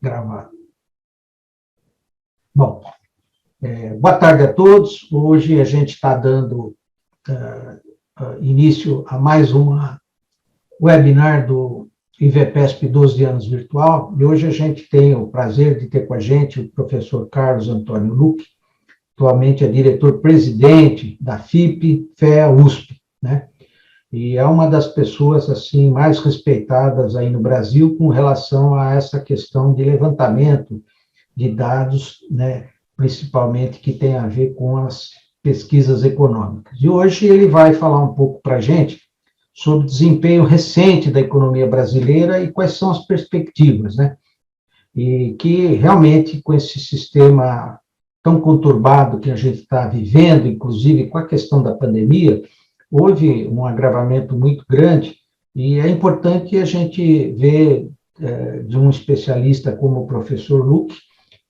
Gravado. Bom, boa tarde a todos. Hoje a gente está dando início a mais uma webinar do IVPESP 12 anos virtual, e hoje a gente tem o prazer de ter com a gente o professor Carlos Antônio Luque, atualmente é diretor-presidente da FIP FEA USP, né? E é uma das pessoas assim mais respeitadas aí no Brasil com relação a essa questão de levantamento de dados, né, principalmente que tem a ver com as pesquisas econômicas. E hoje ele vai falar um pouco para a gente sobre o desempenho recente da economia brasileira e quais são as perspectivas, né? E que realmente com esse sistema tão conturbado que a gente está vivendo, inclusive com a questão da pandemia, houve um agravamento muito grande, e é importante a gente ver de um especialista como o professor Luque,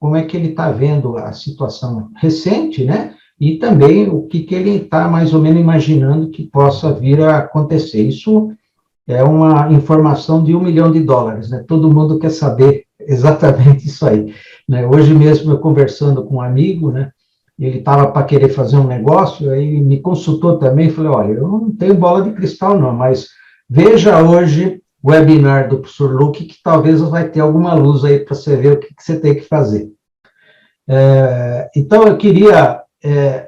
como é que ele está vendo a situação recente, né? E também o que ele está mais ou menos imaginando que possa vir a acontecer. Isso é uma informação de $1 milhão, né? Todo mundo quer saber exatamente isso aí, né? Hoje mesmo eu conversando com um amigo, né? Ele estava para querer fazer um negócio, aí me consultou também, falei, olha, eu não tenho bola de cristal não, mas veja hoje o webinar do professor Luque, que talvez vai ter alguma luz aí para você ver o que você tem que fazer. Então, eu queria,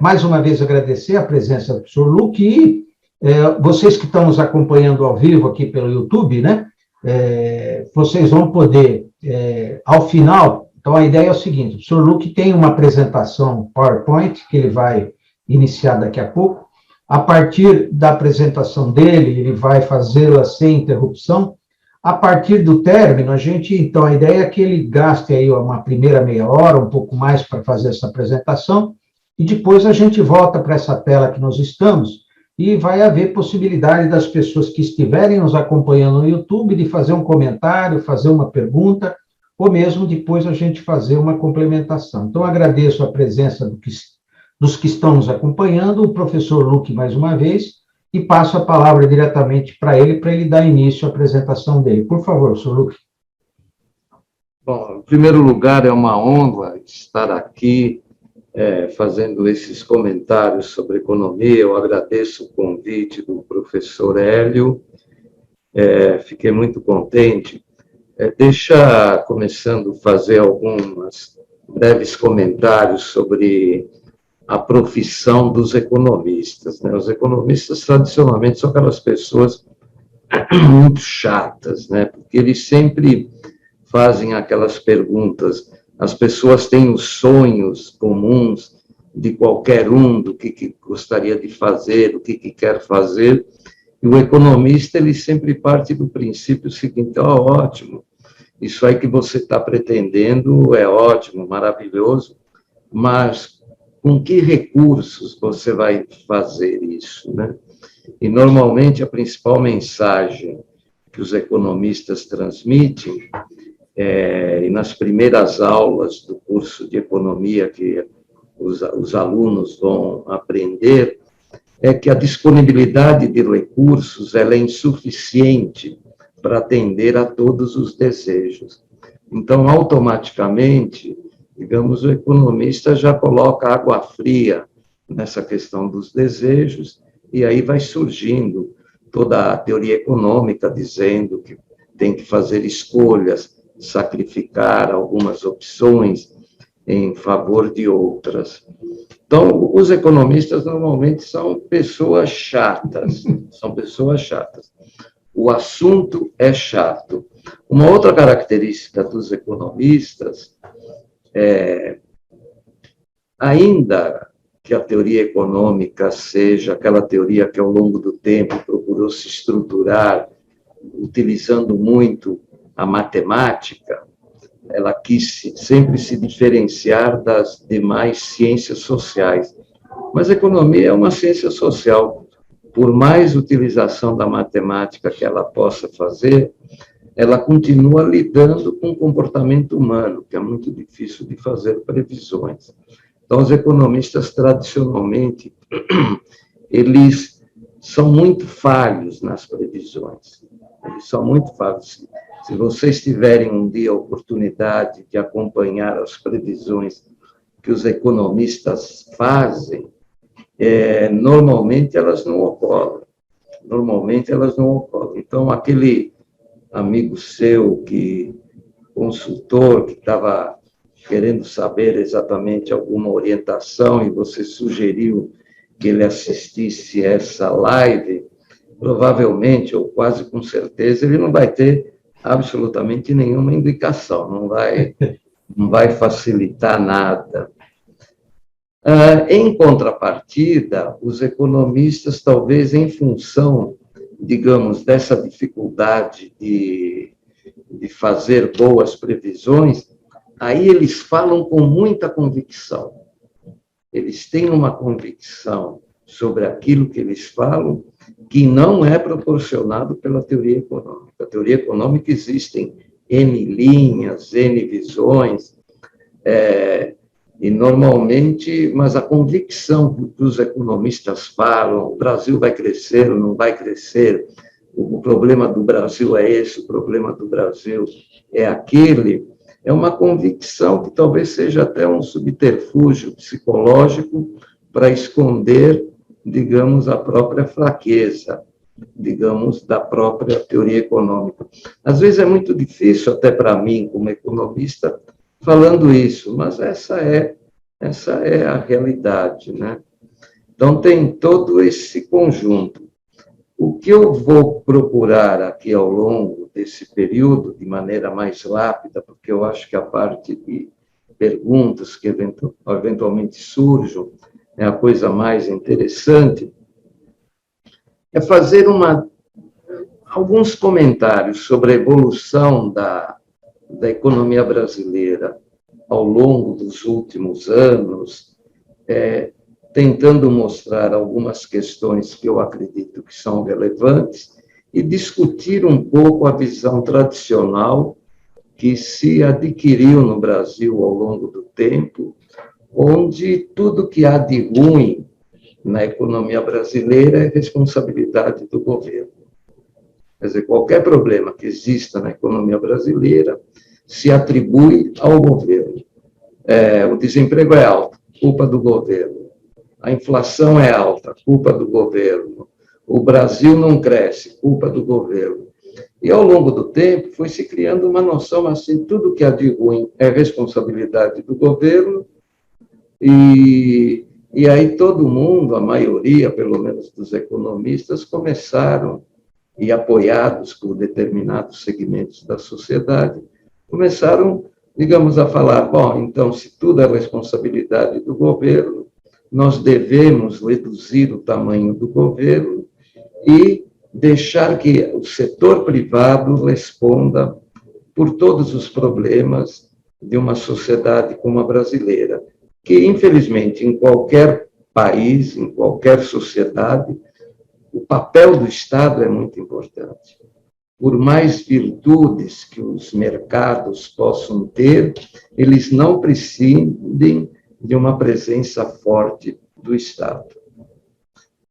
mais uma vez, agradecer a presença do professor Luque e vocês que estão nos acompanhando ao vivo aqui pelo YouTube, né? Vocês vão poder, ao final. Então, a ideia é o seguinte, o senhor Luque tem uma apresentação PowerPoint, que ele vai iniciar daqui a pouco. A partir da apresentação dele, ele vai fazê-la sem interrupção. A partir do término, então, a ideia é que ele gaste aí uma primeira meia hora, um pouco mais, para fazer essa apresentação, e depois a gente volta para essa tela que nós estamos, e vai haver possibilidade das pessoas que estiverem nos acompanhando no YouTube de fazer um comentário, fazer uma pergunta, ou mesmo depois a gente fazer uma complementação. Então, agradeço a presença dos que estão nos acompanhando, o professor Luque mais uma vez, e passo a palavra diretamente para ele dar início à apresentação dele. Por favor, professor Luque. Bom, em primeiro lugar, é uma honra estar aqui fazendo esses comentários sobre economia. Eu agradeço o convite do professor Hélio, fiquei muito contente. Deixa, começando, fazer alguns breves comentários sobre a profissão dos economistas, né? Os economistas, tradicionalmente, são aquelas pessoas muito chatas, né? Porque eles sempre fazem aquelas perguntas. As pessoas têm os sonhos comuns de qualquer um, do que gostaria de fazer, do que quer fazer, e o economista, ele sempre parte do princípio seguinte: ótimo, isso aí que você está pretendendo é ótimo, maravilhoso, mas com que recursos você vai fazer isso, né? E, normalmente, a principal mensagem que os economistas transmitem, e nas primeiras aulas do curso de economia que os alunos vão aprender, é que a disponibilidade de recursos ela é insuficiente para atender a todos os desejos. Então, automaticamente, digamos, o economista já coloca água fria nessa questão dos desejos, e aí vai surgindo toda a teoria econômica dizendo que tem que fazer escolhas, sacrificar algumas opções em favor de outras. Então, os economistas normalmente são pessoas chatas, O assunto é chato. Uma outra característica dos economistas ainda que a teoria econômica seja aquela teoria que, ao longo do tempo, procurou se estruturar utilizando muito a matemática, ela quis sempre se diferenciar das demais ciências sociais. Mas a economia é uma ciência social. Por mais utilização da matemática que ela possa fazer, ela continua lidando com o comportamento humano, que é muito difícil de fazer previsões. Então, os economistas, tradicionalmente, eles são muito falhos nas previsões. Eles são muito falhos. Se vocês tiverem um dia a oportunidade de acompanhar as previsões que os economistas fazem, normalmente elas não ocorrem. Normalmente elas não ocorrem. Então, aquele amigo seu, consultor, que estava querendo saber exatamente alguma orientação e você sugeriu que ele assistisse essa live, provavelmente, ou quase com certeza, ele não vai ter absolutamente nenhuma indicação, não vai facilitar nada. Em contrapartida, os economistas, talvez em função, digamos, dessa dificuldade de fazer boas previsões, aí eles falam com muita convicção. Eles têm uma convicção sobre aquilo que eles falam que não é proporcionado pela teoria econômica. A teoria econômica existem N linhas, N visões, e normalmente, mas a convicção que os economistas falam, o Brasil vai crescer ou não vai crescer, o problema do Brasil é esse, o problema do Brasil é aquele, é uma convicção que talvez seja até um subterfúgio psicológico para esconder, digamos, a própria fraqueza, digamos, da própria teoria econômica. Às vezes é muito difícil, até para mim, como economista, falando isso, mas essa é a realidade, né? Então, tem todo esse conjunto. O que eu vou procurar aqui ao longo desse período, de maneira mais rápida, porque eu acho que a parte de perguntas que eventualmente surjam é a coisa mais interessante, é fazer alguns comentários sobre a evolução da economia brasileira ao longo dos últimos anos, tentando mostrar algumas questões que eu acredito que são relevantes e discutir um pouco a visão tradicional que se adquiriu no Brasil ao longo do tempo, onde tudo que há de ruim na economia brasileira é responsabilidade do governo. Quer dizer, qualquer problema que exista na economia brasileira se atribui ao governo. O desemprego é alto, culpa do governo. A inflação é alta, culpa do governo. O Brasil não cresce, culpa do governo. E, ao longo do tempo, foi se criando uma noção assim, tudo que há de ruim é responsabilidade do governo, e aí todo mundo, a maioria, pelo menos dos economistas, começaram, e apoiados por determinados segmentos da sociedade, começaram, digamos, a falar, bom, então, se tudo é responsabilidade do governo, nós devemos reduzir o tamanho do governo e deixar que o setor privado responda por todos os problemas de uma sociedade como a brasileira, que, infelizmente, em qualquer país, em qualquer sociedade, o papel do Estado é muito importante. Por mais virtudes que os mercados possam ter, eles não prescindem de uma presença forte do Estado.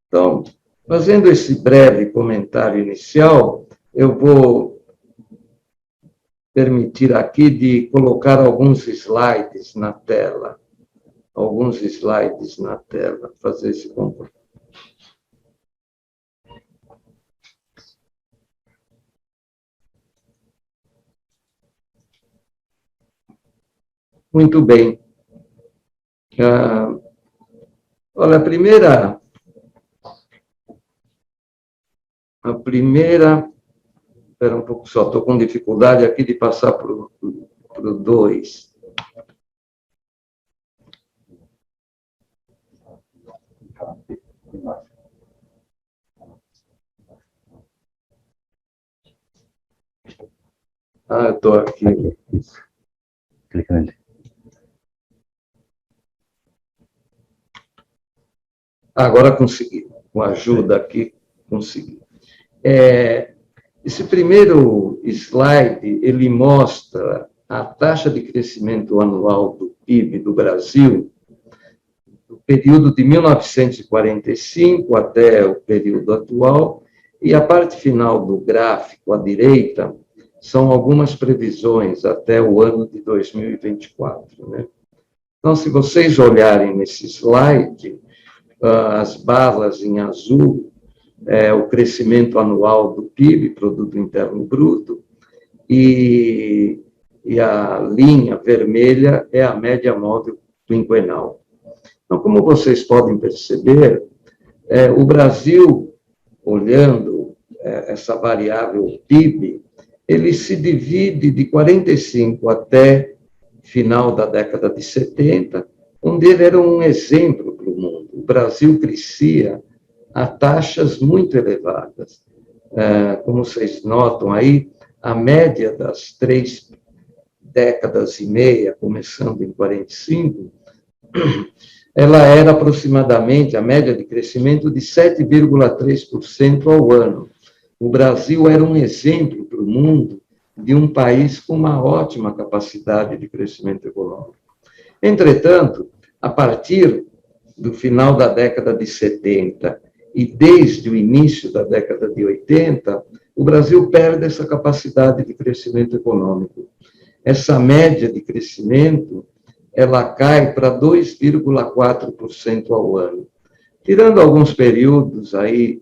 Então, fazendo esse breve comentário inicial, eu vou permitir aqui de colocar alguns slides na tela. Fazer esse comportamento. Muito bem. Olha, a primeira, espera um pouco só, estou com dificuldade aqui de passar para o 2. Eu estou aqui. Clica nele. Agora consegui. Com a ajuda aqui, consegui. Esse primeiro slide, ele mostra a taxa de crescimento anual do PIB do Brasil, do período de 1945 até o período atual, e a parte final do gráfico, à direita, são algumas previsões até o ano de 2024, né? Então, se vocês olharem nesse slide, as barras em azul é o crescimento anual do PIB, Produto Interno Bruto, e a linha vermelha é a média móvel quinquenal. Então, como vocês podem perceber, o Brasil, olhando essa variável PIB, ele se divide de 45 até final da década de 70, onde ele era um exemplo para o mundo. O Brasil crescia a taxas muito elevadas. Como vocês notam aí, a média das 3 décadas e meia, começando em 45, ela era aproximadamente a média de crescimento de 7,3% ao ano. O Brasil era um exemplo para o mundo de um país com uma ótima capacidade de crescimento econômico. Entretanto, a partir do final da década de 70 e desde o início da década de 80, o Brasil perde essa capacidade de crescimento econômico. Essa média de crescimento, ela cai para 2,4% ao ano. Tirando alguns períodos aí,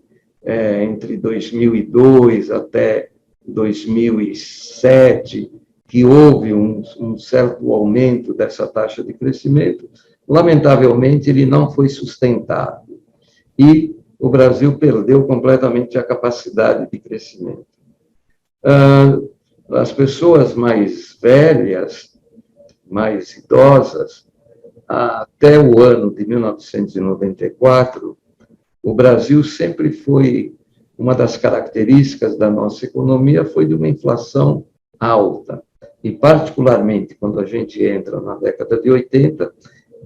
entre 2002 até 2007, que houve um certo aumento dessa taxa de crescimento, lamentavelmente ele não foi sustentado. E o Brasil perdeu completamente a capacidade de crescimento. As pessoas mais velhas, mais idosas, até o ano de 1994, o Brasil sempre foi, uma das características da nossa economia foi de uma inflação alta. E, particularmente, quando a gente entra na década de 80,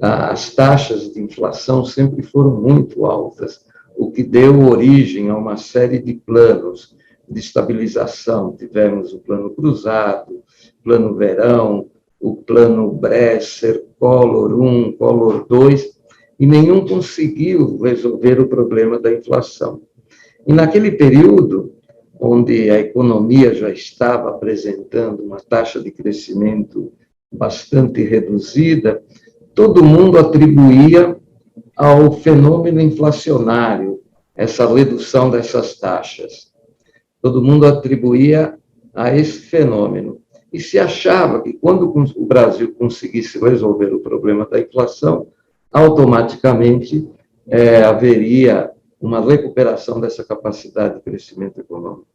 as taxas de inflação sempre foram muito altas, o que deu origem a uma série de planos de estabilização. Tivemos o Plano Cruzado, Plano Verão, o Plano Bresser, Collor I, Collor II, e nenhum conseguiu resolver o problema da inflação. E naquele período, onde a economia já estava apresentando uma taxa de crescimento bastante reduzida, todo mundo atribuía ao fenômeno inflacionário essa redução dessas taxas. Todo mundo atribuía a esse fenômeno. E se achava que quando o Brasil conseguisse resolver o problema da inflação, automaticamente haveria uma recuperação dessa capacidade de crescimento econômico.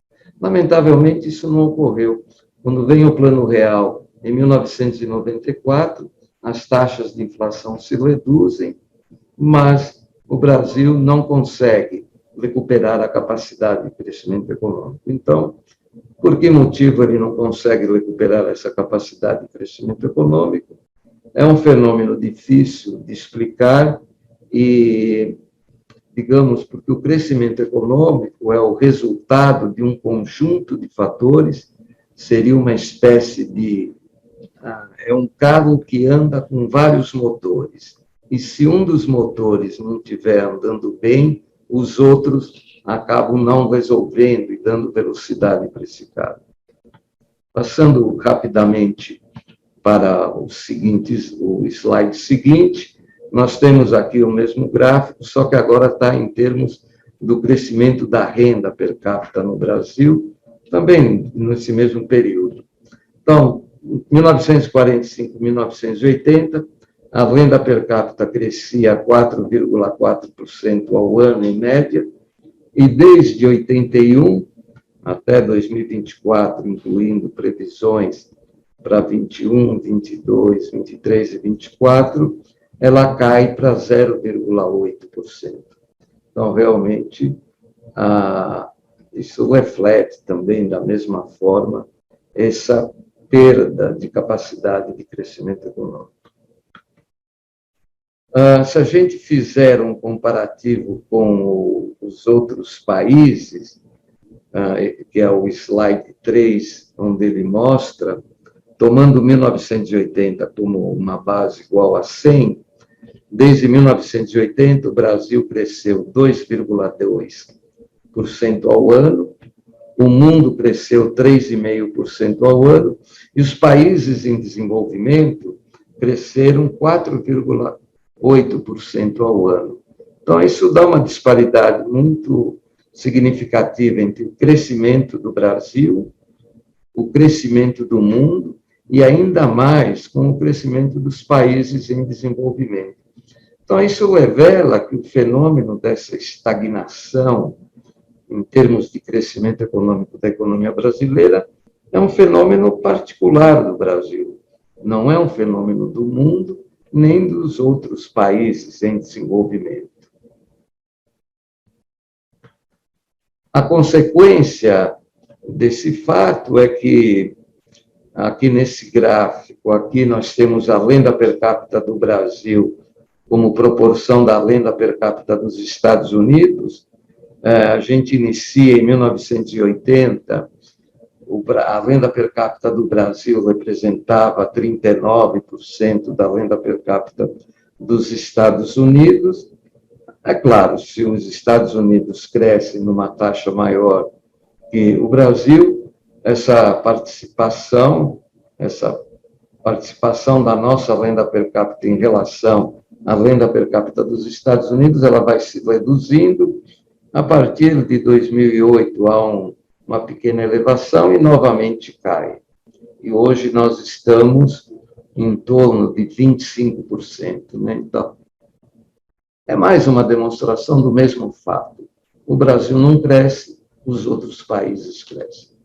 Lamentavelmente, isso não ocorreu. Quando vem o Plano Real, em 1994, as taxas de inflação se reduzem, mas o Brasil não consegue recuperar a capacidade de crescimento econômico. Então, por que motivo ele não consegue recuperar essa capacidade de crescimento econômico? É um fenômeno difícil de explicar e, digamos, porque o crescimento econômico é o resultado de um conjunto de fatores, seria uma espécie de... é um carro que anda com vários motores, e se um dos motores não estiver andando bem, os outros acabam não resolvendo e dando velocidade para esse carro. Passando rapidamente para o slide seguinte, nós temos aqui o mesmo gráfico, só que agora está em termos do crescimento da renda per capita no Brasil, também nesse mesmo período. Então, 1945, 1980, a renda per capita crescia 4,4% ao ano, em média, e desde 81 até 2024, incluindo previsões para 21, 22, 23 e 24, ela cai para 0,8%. Então, realmente, isso reflete também, da mesma forma, essa perda de capacidade de crescimento econômico. Se a gente fizer um comparativo com os outros países, que é o slide 3, onde ele mostra, tomando 1980 como uma base igual a 100, desde 1980 o Brasil cresceu 2,2% ao ano, o mundo cresceu 3,5% ao ano, e os países em desenvolvimento cresceram 4,8% ao ano. Então, isso dá uma disparidade muito significativa entre o crescimento do Brasil, o crescimento do mundo, e ainda mais com o crescimento dos países em desenvolvimento. Então, isso revela que o fenômeno dessa estagnação, em termos de crescimento econômico da economia brasileira, é um fenômeno particular do Brasil. Não é um fenômeno do mundo, nem dos outros países em desenvolvimento. A consequência desse fato é que, aqui nesse gráfico, aqui nós temos a renda per capita do Brasil como proporção da renda per capita dos Estados Unidos. A gente inicia em 1980, a renda per capita do Brasil representava 39% da renda per capita dos Estados Unidos. É claro, se os Estados Unidos crescem numa taxa maior que o Brasil, essa participação da nossa renda per capita em relação à renda per capita dos Estados Unidos, ela vai se reduzindo. A partir de 2008, há uma pequena elevação e novamente cai. E hoje nós estamos em torno de 25%. Né? Então, é mais uma demonstração do mesmo fato. O Brasil não cresce, os outros países crescem.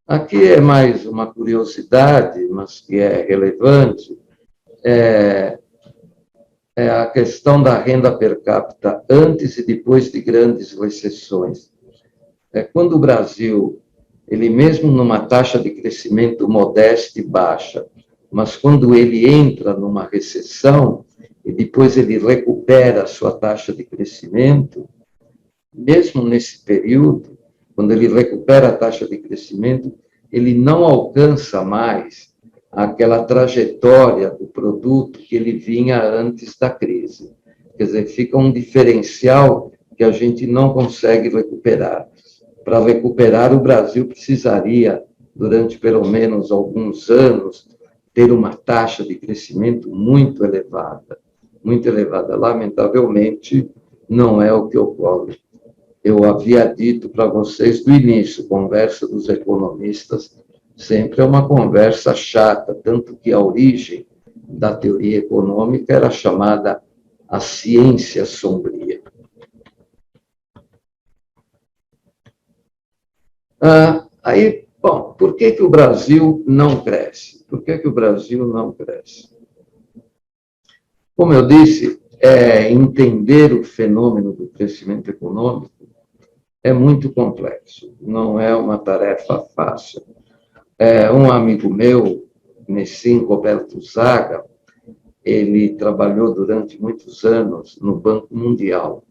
Aqui é mais uma curiosidade, mas que é relevante, é a questão da renda per capita antes e depois de grandes recessões. Quando o Brasil, ele mesmo numa taxa de crescimento modesta e baixa, mas quando ele entra numa recessão e depois ele recupera a sua taxa de crescimento, mesmo nesse período, quando ele recupera a taxa de crescimento, ele não alcança mais aquela trajetória do produto que ele vinha antes da crise. Quer dizer, fica um diferencial que a gente não consegue recuperar. Para recuperar, o Brasil precisaria, durante pelo menos alguns anos, ter uma taxa de crescimento muito elevada. Muito elevada. Lamentavelmente, não é o que ocorre. Eu havia dito para vocês do início, conversa dos economistas sempre é uma conversa chata, tanto que a origem da teoria econômica era chamada a ciência sombria. Aí, bom, por que o Brasil não cresce? Por que o Brasil não cresce? Como eu disse, entender o fenômeno do crescimento econômico é muito complexo, não é uma tarefa fácil. Um amigo meu, Nessim Roberto Zaga, ele trabalhou durante muitos anos no Banco Mundial.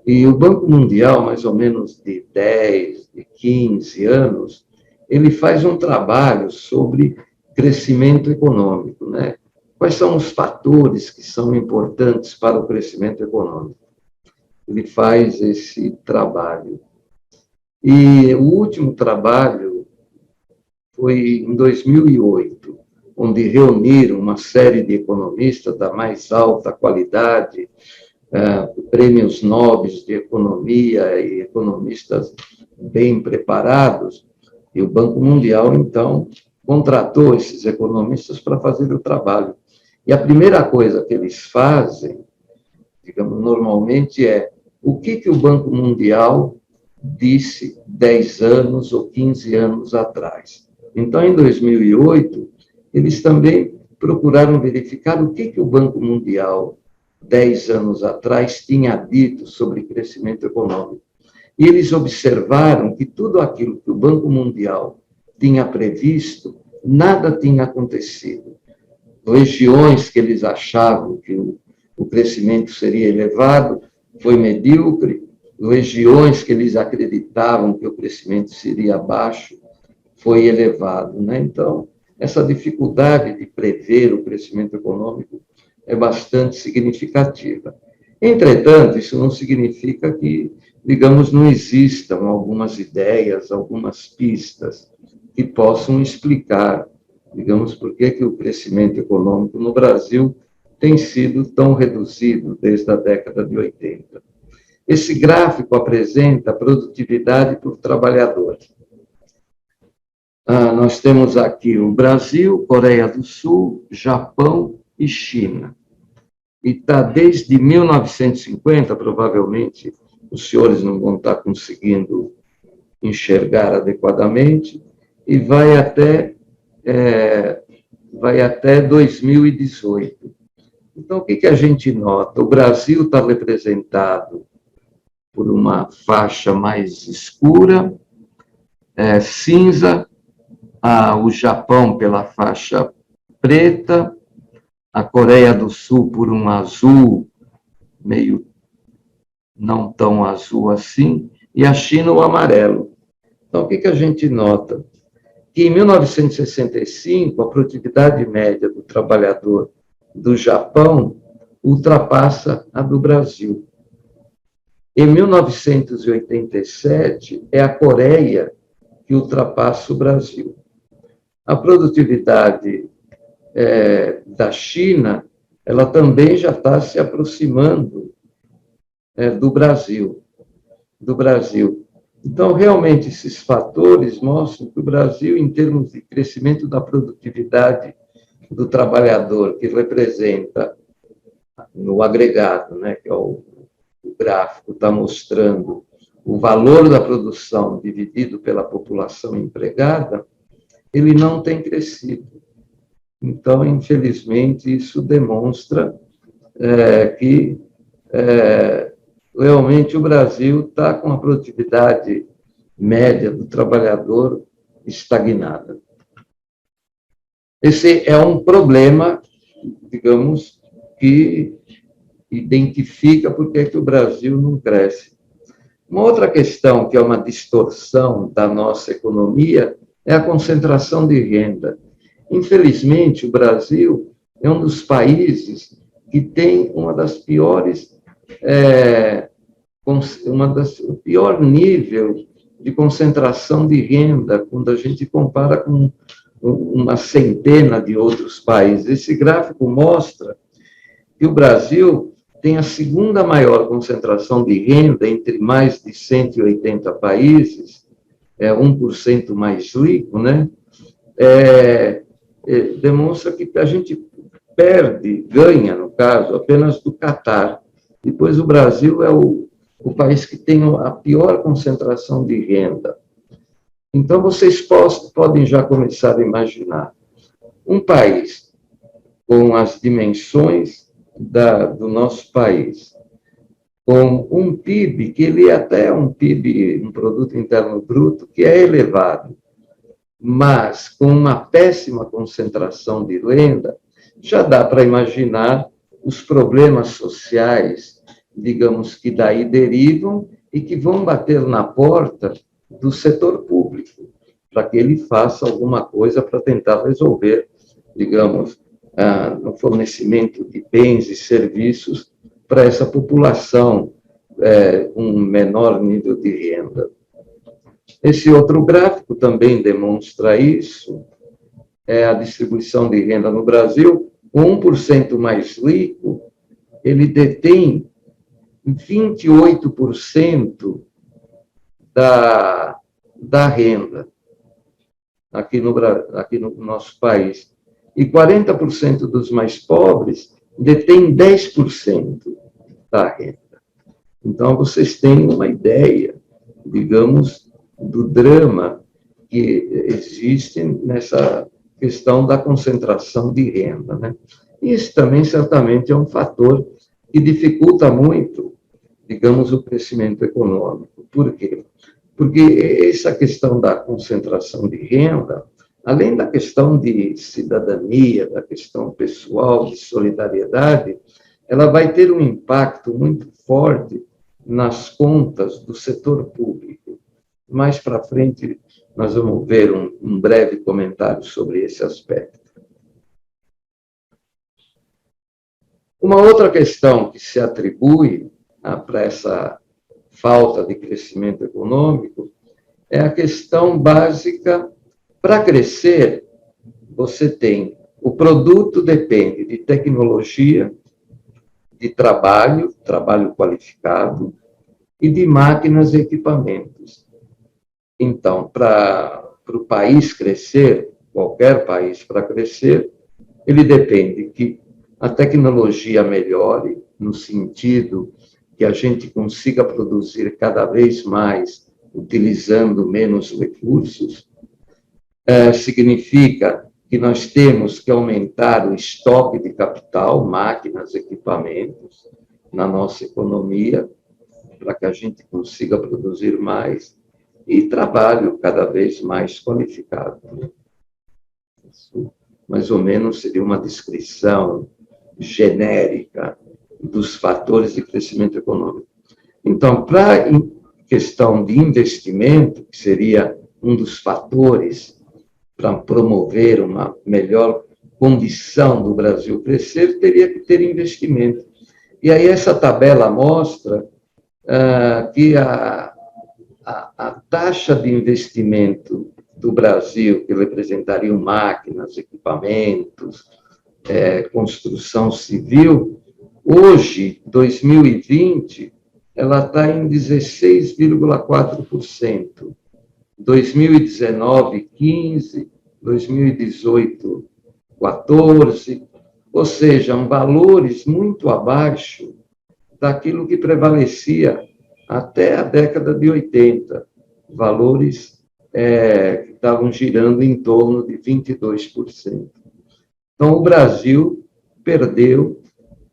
E o Banco Mundial, mais ou menos de 10, de 15 anos, ele faz um trabalho sobre crescimento econômico, né? Quais são os fatores que são importantes para o crescimento econômico? Ele faz esse trabalho. E o último trabalho foi em 2008, onde reuniram uma série de economistas da mais alta qualidade, prêmios Nobel de economia e economistas bem preparados, e o Banco Mundial, então, contratou esses economistas para fazer o trabalho. E a primeira coisa que eles fazem, digamos, normalmente o que o Banco Mundial disse 10 anos ou 15 anos atrás. Então, em 2008, eles também procuraram verificar o que o Banco Mundial, 10 anos atrás, tinha dito sobre crescimento econômico. E eles observaram que tudo aquilo que o Banco Mundial tinha previsto, nada tinha acontecido. Regiões que eles achavam que o crescimento seria elevado, foi medíocre. Regiões que eles acreditavam que o crescimento seria baixo, foi elevado, né? Então, essa dificuldade de prever o crescimento econômico é bastante significativa. Entretanto, isso não significa que, digamos, não existam algumas ideias, algumas pistas que possam explicar, digamos, por que o crescimento econômico no Brasil tem sido tão reduzido desde a década de 80. Esse gráfico apresenta a produtividade por trabalhador. Nós temos aqui o Brasil, Coreia do Sul, Japão e China. E está desde 1950, provavelmente os senhores não vão estar conseguindo enxergar adequadamente, e vai até 2018. Então, o que a gente nota? O Brasil está representado por uma faixa mais escura, cinza, o Japão pela faixa preta, a Coreia do Sul por um azul, meio não tão azul assim, e a China o amarelo. Então, o que a gente nota? Que em 1965, a produtividade média do trabalhador do Japão ultrapassa a do Brasil. Em 1987, é a Coreia que ultrapassa o Brasil. A produtividade da China, ela também já está se aproximando do Brasil. Então, realmente, esses fatores mostram que o Brasil, em termos de crescimento da produtividade do trabalhador, que representa no agregado, né, que é o gráfico está mostrando o valor da produção dividido pela população empregada, ele não tem crescido. Então, infelizmente, isso demonstra que realmente o Brasil está com a produtividade média do trabalhador estagnada. Esse é um problema, digamos, que identifica por que o Brasil não cresce. Uma outra questão, que é uma distorção da nossa economia, é a concentração de renda. Infelizmente, o Brasil é um dos países que tem uma das piores, o pior nível de concentração de renda, quando a gente compara com uma centena de outros países.Esse gráfico mostra que o Brasil tem a segunda maior concentração de renda entre mais de 180 países, 1% mais rico, né? Demonstra que a gente ganha, no caso, apenas do Catar. Depois, o Brasil é o país que tem a pior concentração de renda. Então, vocês podem já começar a imaginar um país com as dimensões do nosso país, com um PIB, que ele é até um PIB, um Produto Interno Bruto, que é elevado, mas com uma péssima concentração de renda, já dá para imaginar os problemas sociais, digamos, que daí derivam e que vão bater na porta do setor público, para que ele faça alguma coisa para tentar resolver, digamos, no fornecimento de bens e serviços para essa população com um menor nível de renda. Esse outro gráfico também demonstra isso, é a distribuição de renda no Brasil. O 1% mais rico, ele detém 28% da renda aqui no nosso país. E 40% dos mais pobres detêm 10% da renda. Então, vocês têm uma ideia, digamos, do drama que existe nessa questão da concentração de renda, né? Isso também, certamente, é um fator que dificulta muito, digamos, o crescimento econômico. Por quê? Porque essa questão da concentração de renda, além da questão de cidadania, da questão pessoal, de solidariedade, ela vai ter um impacto muito forte nas contas do setor público. Mais para frente, nós vamos ver um breve comentário sobre esse aspecto. Uma outra questão que se atribui para essa falta de crescimento econômico é a questão básica. Para crescer, você tem o produto depende de tecnologia, de trabalho qualificado e de máquinas e equipamentos. Então, para o país crescer, qualquer país para crescer, ele depende que a tecnologia melhore, no sentido que a gente consiga produzir cada vez mais utilizando menos recursos. Significa que nós temos que aumentar o estoque de capital, máquinas, equipamentos, na nossa economia, para que a gente consiga produzir mais, e trabalho cada vez mais qualificado. Isso, mais ou menos, seria uma descrição genérica dos fatores de crescimento econômico. Então, para a questão de investimento, que seria um dos fatores para promover uma melhor condição do Brasil crescer, teria que ter investimento. E aí essa tabela mostra que a taxa de investimento do Brasil, que representariam máquinas, equipamentos, construção civil, hoje, 2020, ela está em 16,4%. 2019, 15%, 2018, 14%, ou seja, valores muito abaixo daquilo que prevalecia até a década de 80, valores que estavam girando em torno de 22%. Então, o Brasil perdeu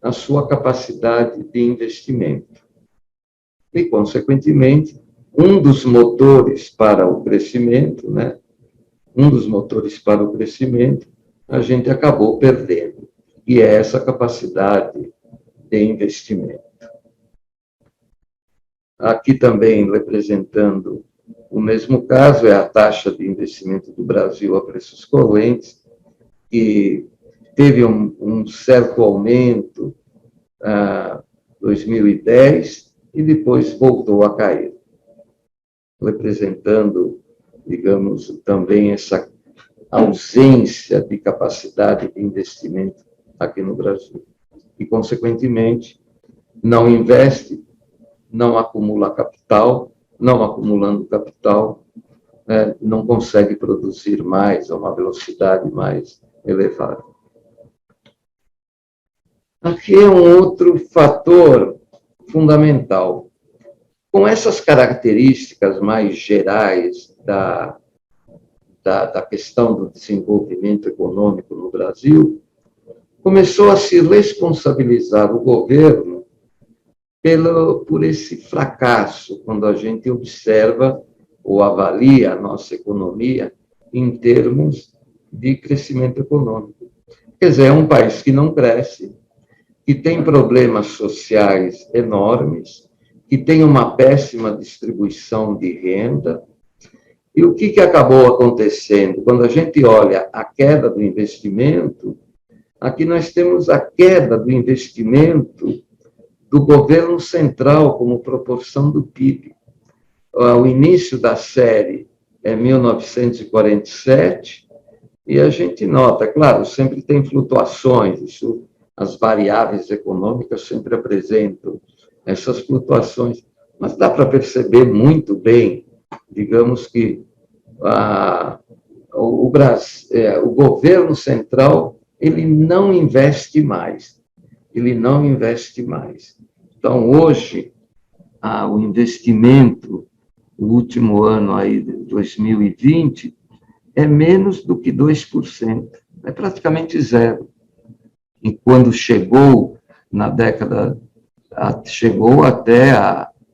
a sua capacidade de investimento. E, consequentemente, um dos motores para o crescimento, a gente acabou perdendo, e é essa capacidade de investimento. Aqui também, representando o mesmo caso, é a taxa de investimento do Brasil a preços correntes, que teve um certo aumento em 2010 e depois voltou a cair, representando, digamos, também essa ausência de capacidade de investimento aqui no Brasil. E, consequentemente, não investe, não acumula capital, não acumulando capital, não consegue produzir mais a uma velocidade mais elevada. Aqui é um outro fator fundamental. Com essas características mais gerais da questão do desenvolvimento econômico no Brasil, começou a se responsabilizar o governo por esse fracasso, quando a gente observa ou avalia a nossa economia em termos de crescimento econômico. Quer dizer, é um país que não cresce, que tem problemas sociais enormes, que tem uma péssima distribuição de renda. E o que acabou acontecendo? Quando a gente olha a queda do investimento, aqui nós temos a queda do investimento do governo central como proporção do PIB. O início da série é 1947, e a gente nota, claro, sempre tem flutuações, isso, as variáveis econômicas sempre apresentam essas flutuações, mas dá para perceber muito bem, digamos que o governo central, ele não investe mais. Então, hoje, o investimento, o último ano aí de 2020, é menos do que 2%, é praticamente zero. E quando chegou na década, chegou até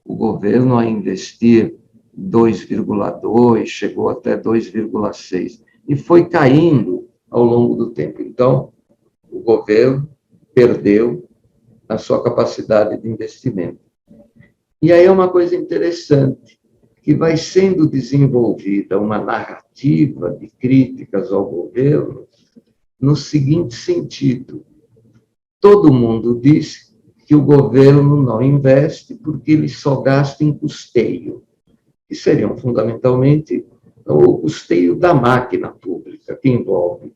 o governo a investir 2,2%, chegou até 2,6%, e foi caindo ao longo do tempo. Então, o governo perdeu a sua capacidade de investimento. E aí é uma coisa interessante, que vai sendo desenvolvida uma narrativa de críticas ao governo no seguinte sentido: todo mundo diz que o governo não investe porque ele só gasta em custeio, que seriam fundamentalmente o custeio da máquina pública, que envolve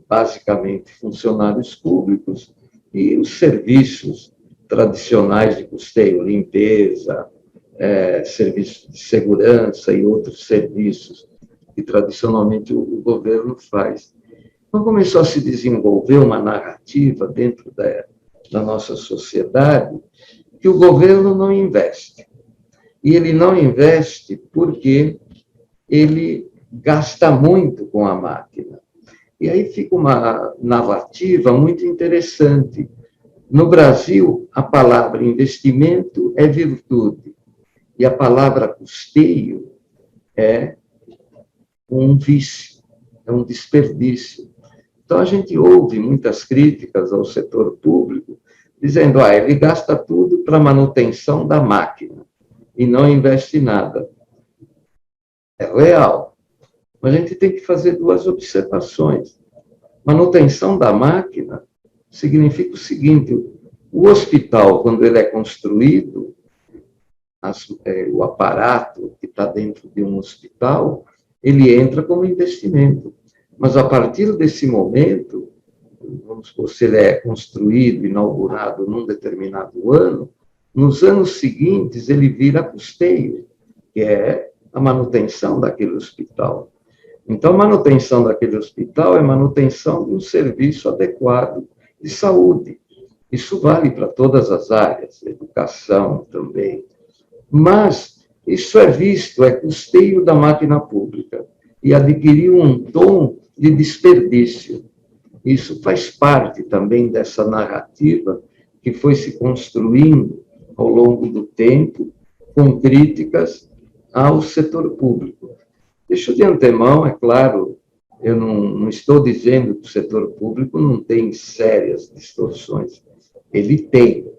basicamente funcionários públicos e os serviços tradicionais de custeio, limpeza, serviços de segurança e outros serviços que tradicionalmente o governo faz. Então começou a se desenvolver uma narrativa dentro da nossa sociedade que o governo não investe. E ele não investe porque ele gasta muito com a máquina. E aí fica uma narrativa muito interessante. No Brasil, a palavra investimento é virtude, e a palavra custeio é um vício, é um desperdício. Então, a gente ouve muitas críticas ao setor público, dizendo, ele gasta tudo para manutenção da máquina e não investe nada. É real. Mas a gente tem que fazer duas observações. Manutenção da máquina significa o seguinte: o hospital, quando ele é construído, o aparato que está dentro de um hospital, ele entra como investimento. Mas, a partir desse momento, vamos supor, se ele é construído, inaugurado num determinado ano, nos anos seguintes ele vira custeio, que é a manutenção daquele hospital. Então, a manutenção daquele hospital é manutenção de um serviço adequado de saúde. Isso vale para todas as áreas, educação também. Mas isso é visto, é custeio da máquina pública, e adquiriu um tom de desperdício. Isso faz parte também dessa narrativa que foi se construindo ao longo do tempo, com críticas ao setor público. Deixo de antemão, é claro, eu não estou dizendo que o setor público não tem sérias distorções. Ele tem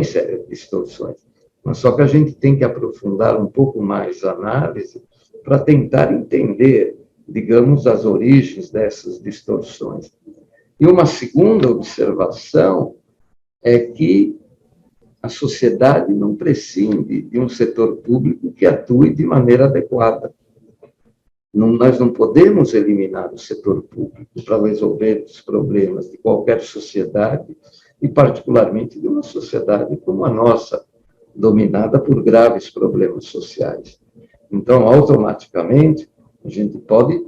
sérias distorções. Mas só que a gente tem que aprofundar um pouco mais a análise para tentar entender, digamos, as origens dessas distorções. E uma segunda observação é que a sociedade não prescinde de um setor público que atue de maneira adequada. Nós não podemos eliminar o setor público para resolver os problemas de qualquer sociedade, e particularmente de uma sociedade como a nossa, dominada por graves problemas sociais. Então, automaticamente, a gente pode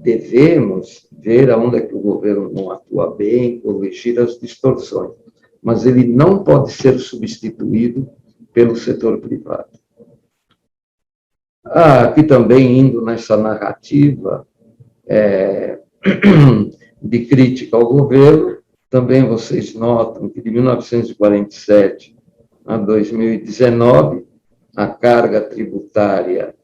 devemos ver aonde é que o governo não atua bem, corrigir as distorções, mas ele não pode ser substituído pelo setor privado. Aqui também, indo nessa narrativa de crítica ao governo, também vocês notam que de 1947 a 2019, a carga tributária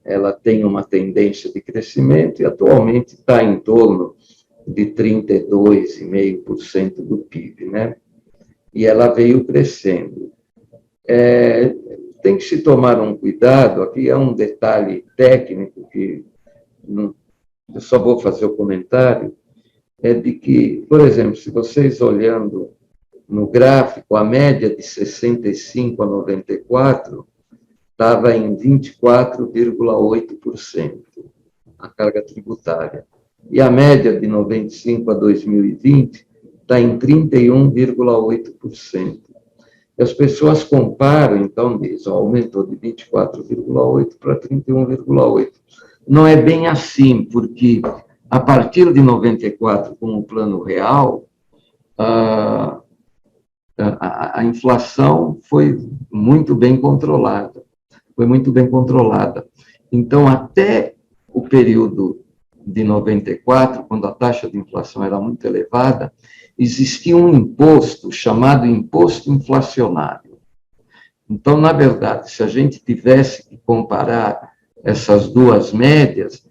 ela tem uma tendência de crescimento e atualmente está em torno de 32,5% do PIB, né? E ela veio crescendo. Tem que se tomar um cuidado, aqui é um detalhe técnico que eu só vou fazer o comentário, é de que, por exemplo, se vocês olhando no gráfico, a média de 65 a 94 estava em 24,8%, a carga tributária. E a média de 95 a 2020 está em 31,8%. E as pessoas comparam, então, dizem, aumentou de 24,8% para 31,8%. Não é bem assim, porque a partir de 94, com o Plano Real, a inflação foi muito bem controlada. Então, até o período de 94, quando a taxa de inflação era muito elevada, existia um imposto chamado imposto inflacionário. Então, na verdade, se a gente tivesse que comparar essas duas médias,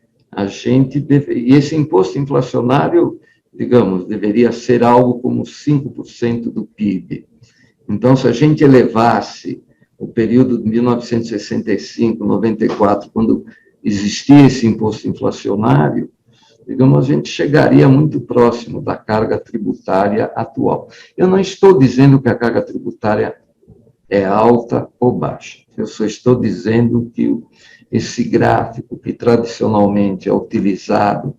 e esse imposto inflacionário, digamos, deveria ser algo como 5% do PIB. Então, se a gente elevasse o período de 1965, 94, quando existia esse imposto inflacionário, digamos, a gente chegaria muito próximo da carga tributária atual. Eu não estou dizendo que a carga tributária é alta ou baixa. Eu só estou dizendo que esse gráfico que tradicionalmente é utilizado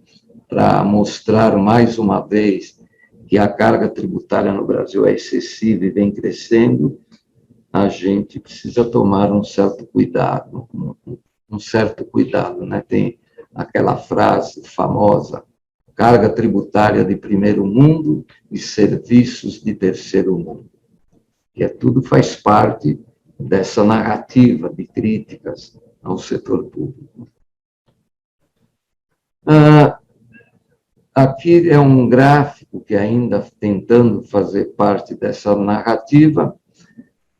para mostrar mais uma vez que a carga tributária no Brasil é excessiva e vem crescendo, a gente precisa tomar um certo cuidado, né? Tem aquela frase famosa, carga tributária de primeiro mundo e serviços de terceiro mundo, que tudo faz parte dessa narrativa de críticas ao setor público. Aqui é um gráfico que ainda tentando fazer parte dessa narrativa,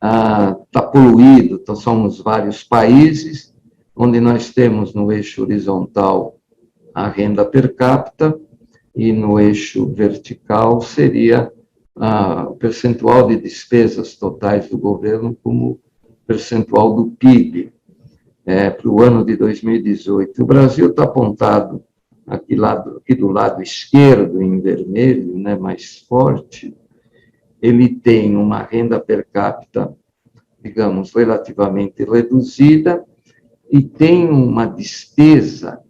está poluído, então somos vários países, onde nós temos no eixo horizontal a renda per capita e no eixo vertical seria o percentual de despesas totais do governo como percentual do PIB para o ano de 2018. O Brasil está apontado aqui do lado esquerdo, em vermelho, né, mais forte. Ele tem uma renda per capita, digamos, relativamente reduzida e tem uma despesa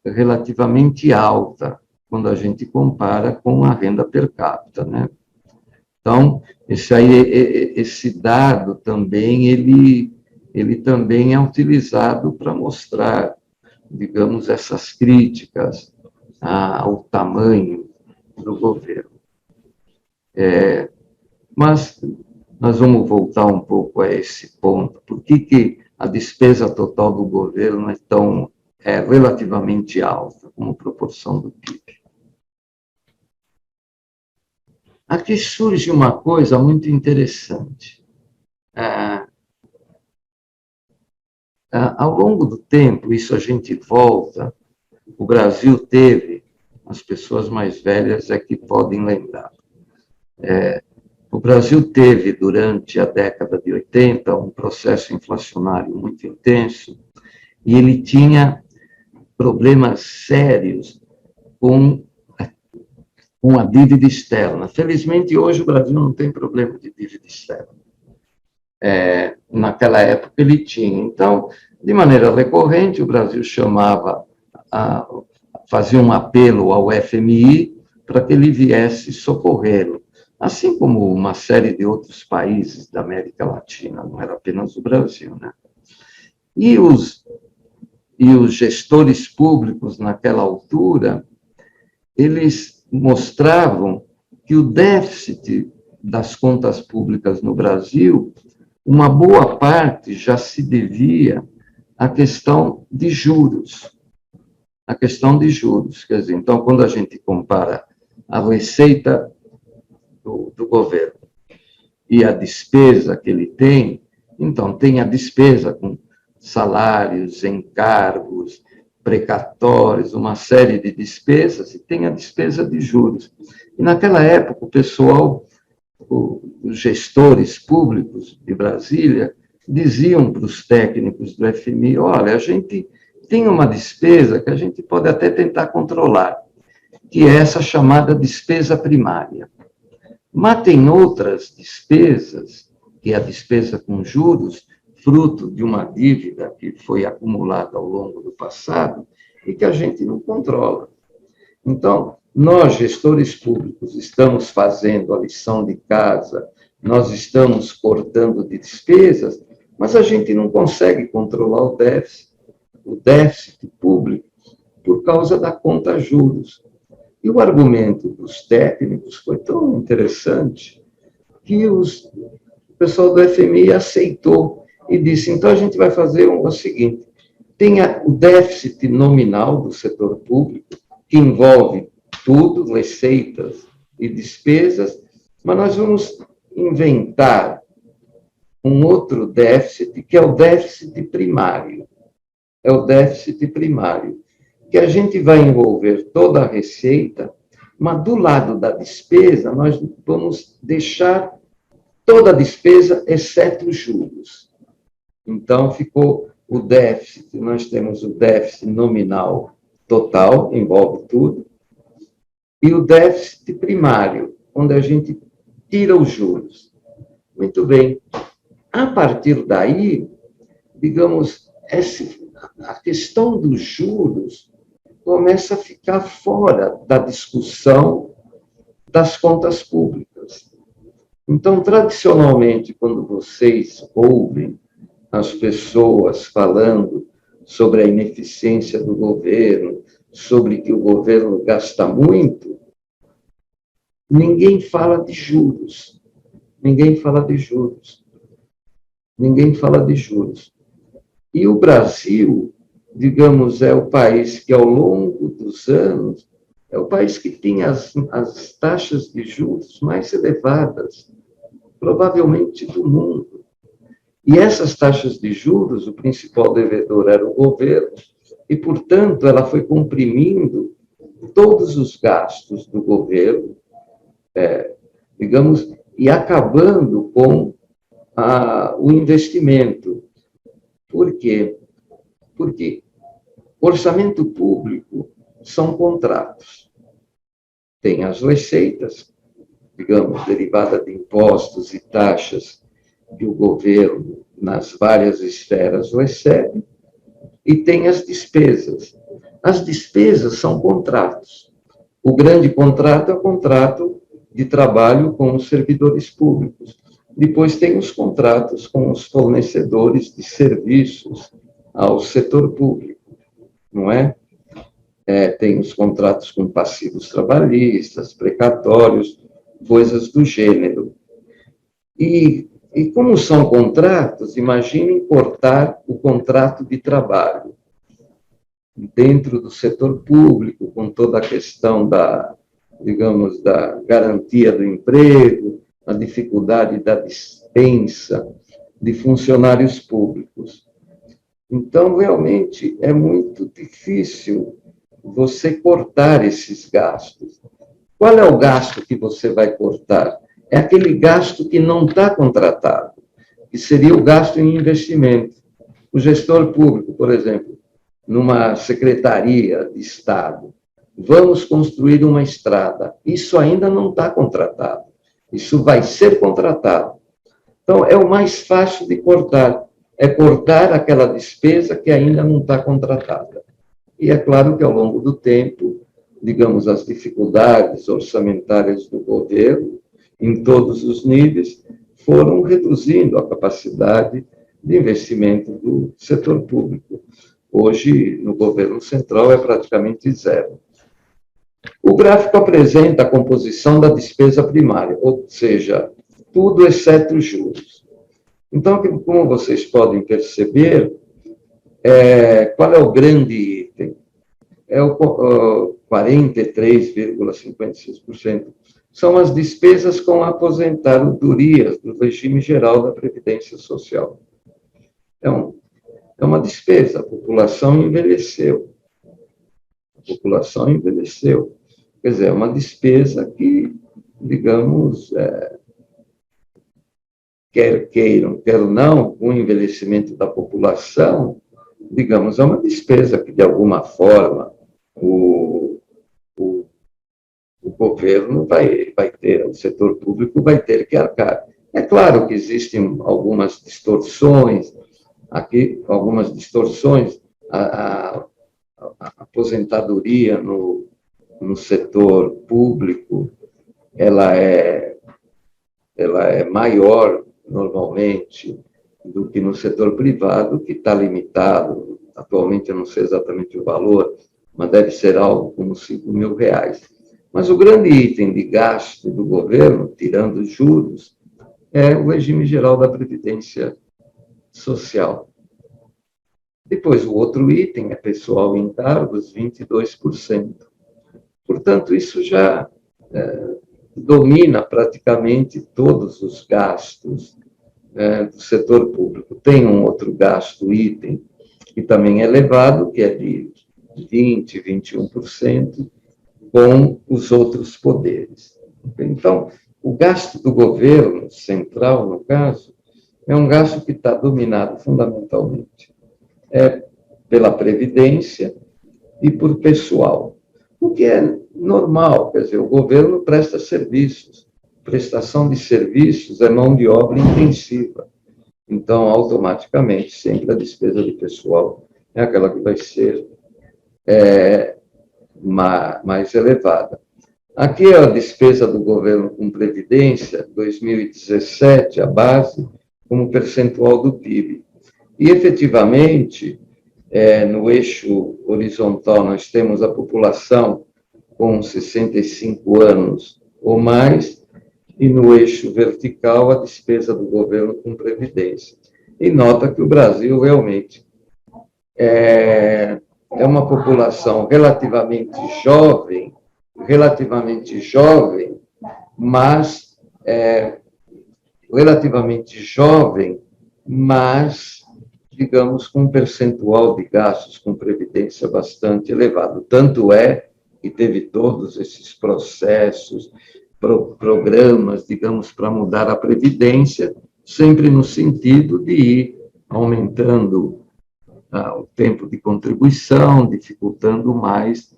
relativamente alta, quando a gente compara com a renda per capita, né? Então, esse dado também, ele também é utilizado para mostrar, digamos, essas críticas ao tamanho do governo. Mas nós vamos voltar um pouco a esse ponto. Por que a despesa total do governo é relativamente alta, como proporção do PIB? Aqui surge uma coisa muito interessante. Ao longo do tempo, isso a gente volta, o Brasil teve, as pessoas mais velhas é que podem lembrar, o Brasil teve, durante a década de 80, um processo inflacionário muito intenso, e ele tinha problemas sérios com a dívida externa. Felizmente, hoje o Brasil não tem problema de dívida externa. Naquela época ele tinha. Então, de maneira recorrente, o Brasil fazia um apelo ao FMI para que ele viesse socorrê-lo, assim como uma série de outros países da América Latina, não era apenas o Brasil, né? E os gestores públicos, naquela altura, eles mostravam que o déficit das contas públicas no Brasil, uma boa parte já se devia à questão de juros. A questão de juros. Quer dizer, então, quando a gente compara a receita do governo e a despesa que ele tem, então, tem a despesa com salários, encargos, precatórios, uma série de despesas, e tem a despesa de juros. E naquela época, o pessoal, os gestores públicos de Brasília, diziam para os técnicos do FMI, olha, a gente tem uma despesa que a gente pode até tentar controlar, que é essa chamada despesa primária. Mas tem outras despesas, que é a despesa com juros, fruto de uma dívida que foi acumulada ao longo do passado e que a gente não controla. Então, nós, gestores públicos, estamos fazendo a lição de casa, nós estamos cortando de despesas, mas a gente não consegue controlar o déficit público, por causa da conta juros. E o argumento dos técnicos foi tão interessante que o pessoal do FMI aceitou e disse, então a gente vai fazer o seguinte, tem o déficit nominal do setor público, que envolve tudo, receitas e despesas, mas nós vamos inventar um outro déficit, que é o déficit primário. É o déficit primário, que a gente vai envolver toda a receita, mas do lado da despesa, nós vamos deixar toda a despesa, exceto os juros. Então, ficou o déficit, nós temos o déficit nominal total, envolve tudo, e o déficit primário, onde a gente tira os juros. Muito bem. A partir daí, digamos, a questão dos juros começa a ficar fora da discussão das contas públicas. Então, tradicionalmente, quando vocês ouvem as pessoas falando sobre a ineficiência do governo, sobre que o governo gasta muito, ninguém fala de juros. Ninguém fala de juros. Ninguém fala de juros. E o Brasil, digamos, é o país que, ao longo dos anos, é o país que tem as taxas de juros mais elevadas, provavelmente, do mundo. E essas taxas de juros, o principal devedor era o governo, e, portanto, ela foi comprimindo todos os gastos do governo, digamos, e acabando com o investimento. Por quê? Porque orçamento público são contratos. Tem as receitas, digamos, derivadas de impostos e taxas que o governo, nas várias esferas, recebe, e tem as despesas. As despesas são contratos. O grande contrato é o contrato de trabalho com os servidores públicos. Depois tem os contratos com os fornecedores de serviços ao setor público, não é? Tem os contratos com passivos trabalhistas, precatórios, coisas do gênero. E como são contratos, imaginem cortar o contrato de trabalho dentro do setor público, com toda a questão digamos, da garantia do emprego, a dificuldade da dispensa de funcionários públicos. Então, realmente, é muito difícil você cortar esses gastos. Qual é o gasto que você vai cortar? É aquele gasto que não está contratado, que seria o gasto em investimento. O gestor público, por exemplo, numa secretaria de Estado, vamos construir uma estrada. Isso ainda não está contratado. Isso vai ser contratado. Então, é o mais fácil de cortar. É cortar aquela despesa que ainda não está contratada. E é claro que, ao longo do tempo, digamos, as dificuldades orçamentárias do governo, em todos os níveis, foram reduzindo a capacidade de investimento do setor público. Hoje, no governo central, é praticamente zero. O gráfico apresenta a composição da despesa primária, ou seja, tudo exceto os juros. Então, como vocês podem perceber, qual é o grande item? É o 43,56%. São as despesas com aposentadorias do regime geral da Previdência Social. Então, é uma despesa, a população envelheceu. A população envelheceu. Quer dizer, é uma despesa que, digamos, quer queiram, quer não, com o envelhecimento da população, digamos, é uma despesa que, de alguma forma, o governo vai ter, o setor público vai ter que arcar. É claro que existem algumas distorções, a aposentadoria no setor público, ela é maior, normalmente, do que no setor privado, que está limitado. Atualmente, eu não sei exatamente o valor, mas deve ser algo como R$5.000. Mas o grande item de gasto do governo, tirando os juros, é o regime geral da Previdência Social. Depois, o outro item é pessoal em cargos, 22%. Portanto, isso já domina praticamente todos os gastos do setor público. Tem um outro gasto, item, que também é elevado, que é de 20%, 21%, com os outros poderes. Então, o gasto do governo central, no caso, é um gasto que está dominado fundamentalmente pela Previdência e por pessoal, o que é normal, quer dizer, o governo presta serviços, prestação de serviços é mão de obra intensiva, então, automaticamente, sempre a despesa de pessoal é aquela que vai ser mais elevada. Aqui é a despesa do governo com previdência, 2017, a base, como percentual do PIB. E, efetivamente, no eixo horizontal, nós temos a população com 65 anos ou mais, e no eixo vertical, a despesa do governo com previdência. E nota que o Brasil realmente é uma população relativamente jovem, mas digamos, com um percentual de gastos com previdência bastante elevado. Tanto é que teve todos esses processos, programas, digamos, para mudar a previdência, sempre no sentido de ir aumentando o tempo de contribuição, dificultando mais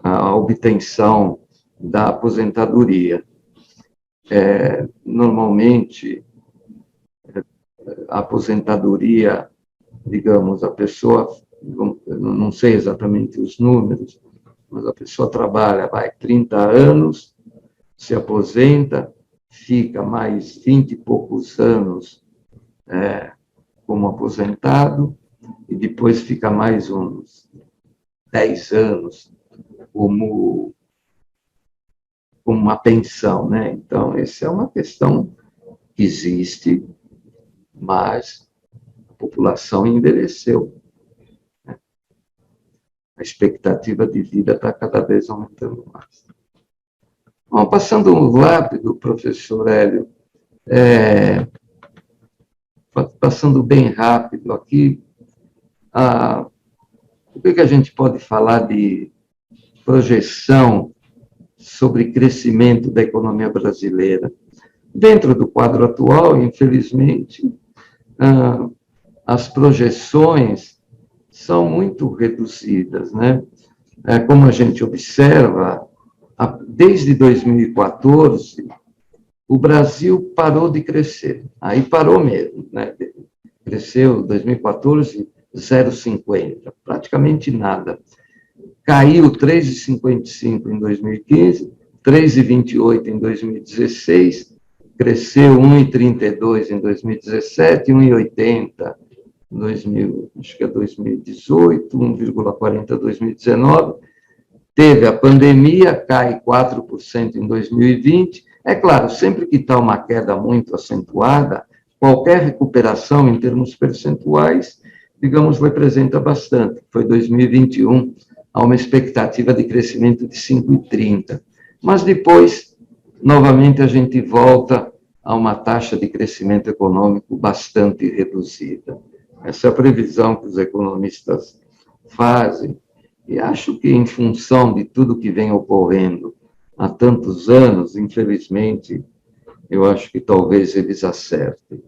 a obtenção da aposentadoria. Normalmente, a aposentadoria, digamos, a pessoa, não sei exatamente os números, mas a pessoa trabalha, 30 anos, se aposenta, fica mais 20 e poucos anos como aposentado, e depois fica mais uns 10 anos como uma pensão, né? Então, essa é uma questão que existe, mas a população envelheceu. A expectativa de vida está cada vez aumentando mais. Bom, passando rápido, professor Hélio, passando bem rápido aqui, o que a gente pode falar de projeção sobre crescimento da economia brasileira? Dentro do quadro atual, infelizmente, as projeções são muito reduzidas, né? Como a gente observa, desde 2014, o Brasil parou de crescer. Aí parou mesmo, né? Cresceu em 2014, 0,50, praticamente nada. Caiu 3,55 em 2015, 3,28 em 2016, cresceu 1,32 em 2017, 1,80 acho que é 2018, 1,40 em 2019. Teve a pandemia, cai 4% em 2020. É claro, sempre que está uma queda muito acentuada, qualquer recuperação em termos percentuais, digamos, representa bastante. Foi 2021, há uma expectativa de crescimento de 5,30. Mas depois, novamente, a gente volta a uma taxa de crescimento econômico bastante reduzida. Essa é a previsão que os economistas fazem, e acho que, em função de tudo que vem ocorrendo há tantos anos, infelizmente, eu acho que talvez eles acertem.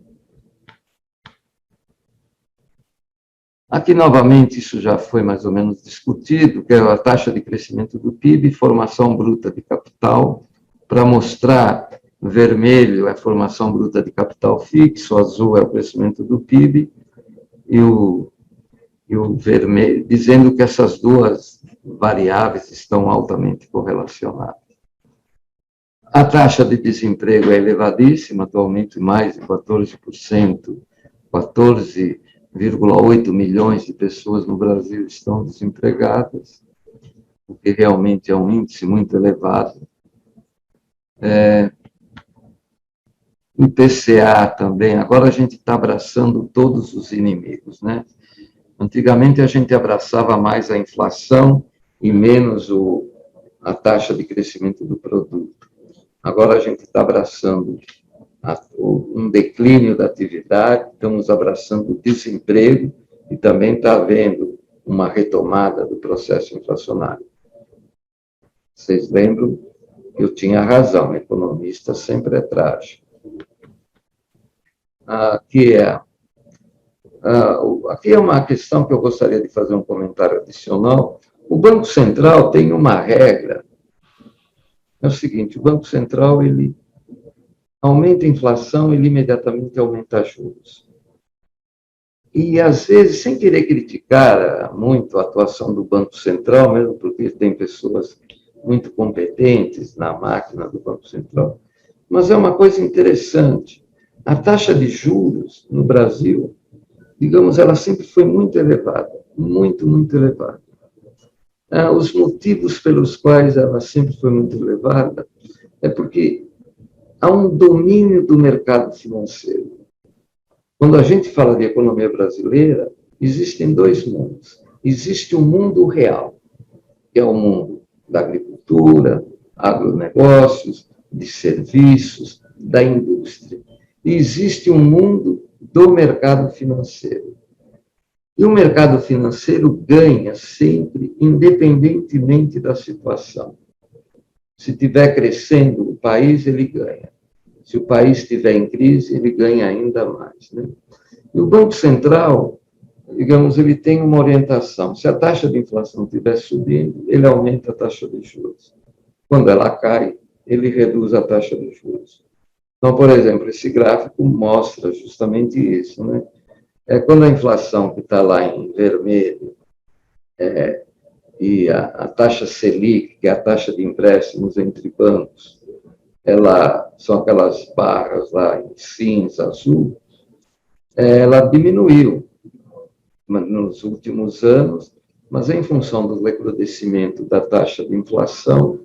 Aqui, novamente, isso já foi mais ou menos discutido, que é a taxa de crescimento do PIB, formação bruta de capital, para mostrar, vermelho é a formação bruta de capital fixo, azul é o crescimento do PIB, e o vermelho, dizendo que essas duas variáveis estão altamente correlacionadas. A taxa de desemprego é elevadíssima, atualmente mais de 14%, 14,8 milhões de pessoas no Brasil estão desempregadas, o que realmente é um índice muito elevado. O IPCA também, agora a gente está abraçando todos os inimigos, né? Antigamente a gente abraçava mais a inflação e menos a taxa de crescimento do produto. Agora a gente está abraçando um declínio da atividade, estamos abraçando o desemprego e também está havendo uma retomada do processo inflacionário. Vocês lembram que eu tinha razão, economista sempre é trágico. Aqui é Aqui é uma questão que eu gostaria de fazer um comentário adicional. O Banco Central tem uma regra, é o seguinte, o Banco Central, ele aumenta a inflação, ele imediatamente aumenta juros. E, às vezes, sem querer criticar muito a atuação do Banco Central, mesmo porque tem pessoas muito competentes na máquina do Banco Central, mas é uma coisa interessante. A taxa de juros no Brasil, digamos, ela sempre foi muito elevada, muito, muito elevada. Os motivos pelos quais ela sempre foi muito elevada é porque há um domínio do mercado financeiro. Quando a gente fala de economia brasileira, existem dois mundos. Existe o mundo real, que é o mundo da agricultura, agronegócios, de serviços, da indústria. E existe um mundo do mercado financeiro. E o mercado financeiro ganha sempre, independentemente da situação. Se estiver crescendo o país, ele ganha. Se o país estiver em crise, ele ganha ainda mais, né? E o Banco Central, digamos, ele tem uma orientação. Se a taxa de inflação estiver subindo, ele aumenta a taxa de juros. Quando ela cai, ele reduz a taxa de juros. Então, por exemplo, esse gráfico mostra justamente isso, né? Quando a inflação que está lá em vermelho e a taxa Selic, que é a taxa de empréstimos entre bancos, são aquelas barras lá em cinza, azul, ela diminuiu nos últimos anos, mas em função do recrudescimento da taxa de inflação,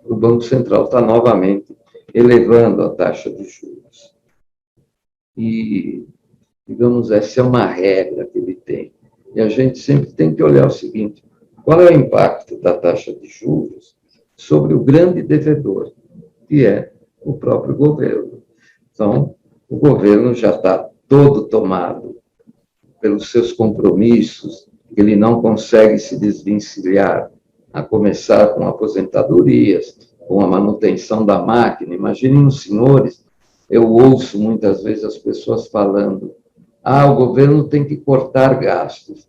o Banco Central está novamente elevando a taxa de juros. E, digamos, essa é uma regra que ele tem. E a gente sempre tem que olhar o seguinte: qual é o impacto da taxa de juros sobre o grande devedor, que é o próprio governo? Então, o governo já está todo tomado pelos seus compromissos, ele não consegue se desvencilhar, a começar com aposentadorias, com a manutenção da máquina. Imaginem os senhores, eu ouço muitas vezes as pessoas falando: o governo tem que cortar gastos.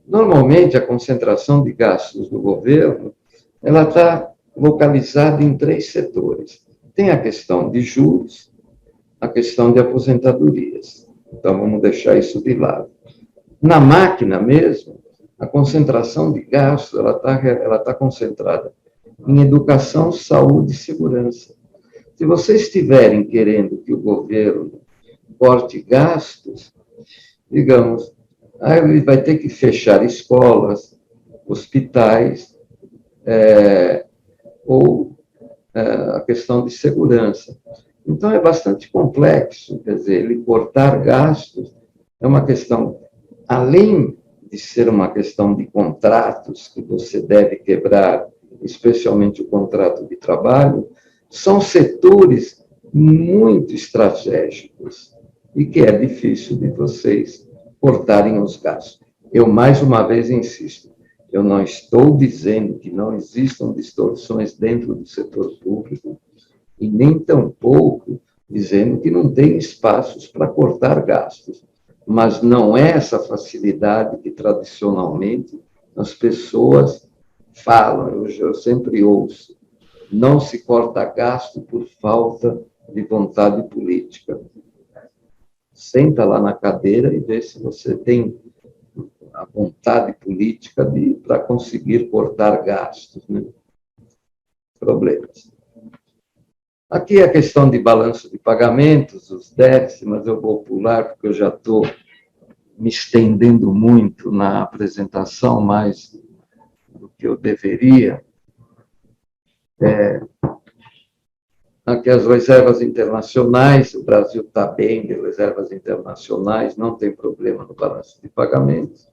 Normalmente, a concentração de gastos do governo, ela está localizada em 3 setores. Tem a questão de juros, a questão de aposentadorias. Então, vamos deixar isso de lado. Na máquina mesmo, a concentração de gastos, ela tá concentrada em educação, saúde e segurança. Se vocês estiverem querendo que o governo corte gastos, digamos, aí ele vai ter que fechar escolas, hospitais, ou a questão de segurança. Então, é bastante complexo, quer dizer, ele cortar gastos é uma questão, além de ser uma questão de contratos que você deve quebrar, especialmente o contrato de trabalho, são setores muito estratégicos e que é difícil de vocês cortarem os gastos. Eu, mais uma vez, insisto, eu não estou dizendo que não existam distorções dentro do setor público e nem tampouco dizendo que não tem espaços para cortar gastos. Mas não é essa facilidade que, tradicionalmente, as pessoas falam. Eu sempre ouço: não se corta gasto por falta de vontade política. Senta lá na cadeira e vê se você tem a vontade política para conseguir cortar gastos, né? Problemas. Aqui a questão de balanço de pagamentos, os déficits, mas eu vou pular porque eu já estou me estendendo muito na apresentação, mais do que eu deveria. Aqui as reservas internacionais, o Brasil está bem de reservas internacionais, não tem problema no balanço de pagamentos.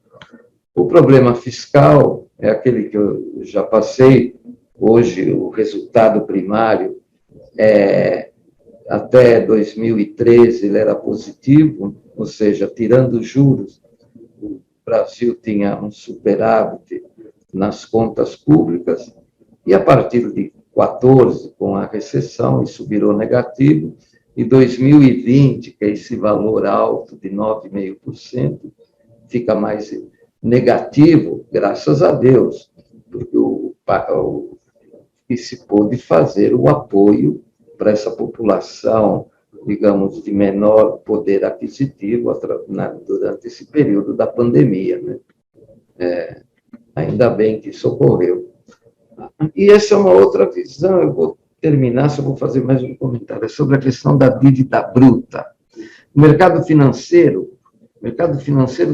O problema fiscal é aquele que eu já passei. Hoje, o resultado primário, até 2013, ele era positivo, ou seja, tirando os juros, o Brasil tinha um superávit nas contas públicas, e a partir de 2014, com a recessão, isso virou negativo, e 2020, que é esse valor alto de 9,5%, fica mais negativo, graças a Deus, porque que se pôde fazer o apoio para essa população, digamos, de menor poder aquisitivo durante esse período da pandemia, né? Ainda bem que isso ocorreu. E essa é uma outra visão, eu vou terminar, só vou fazer mais um comentário, é sobre a questão da dívida bruta. O mercado financeiro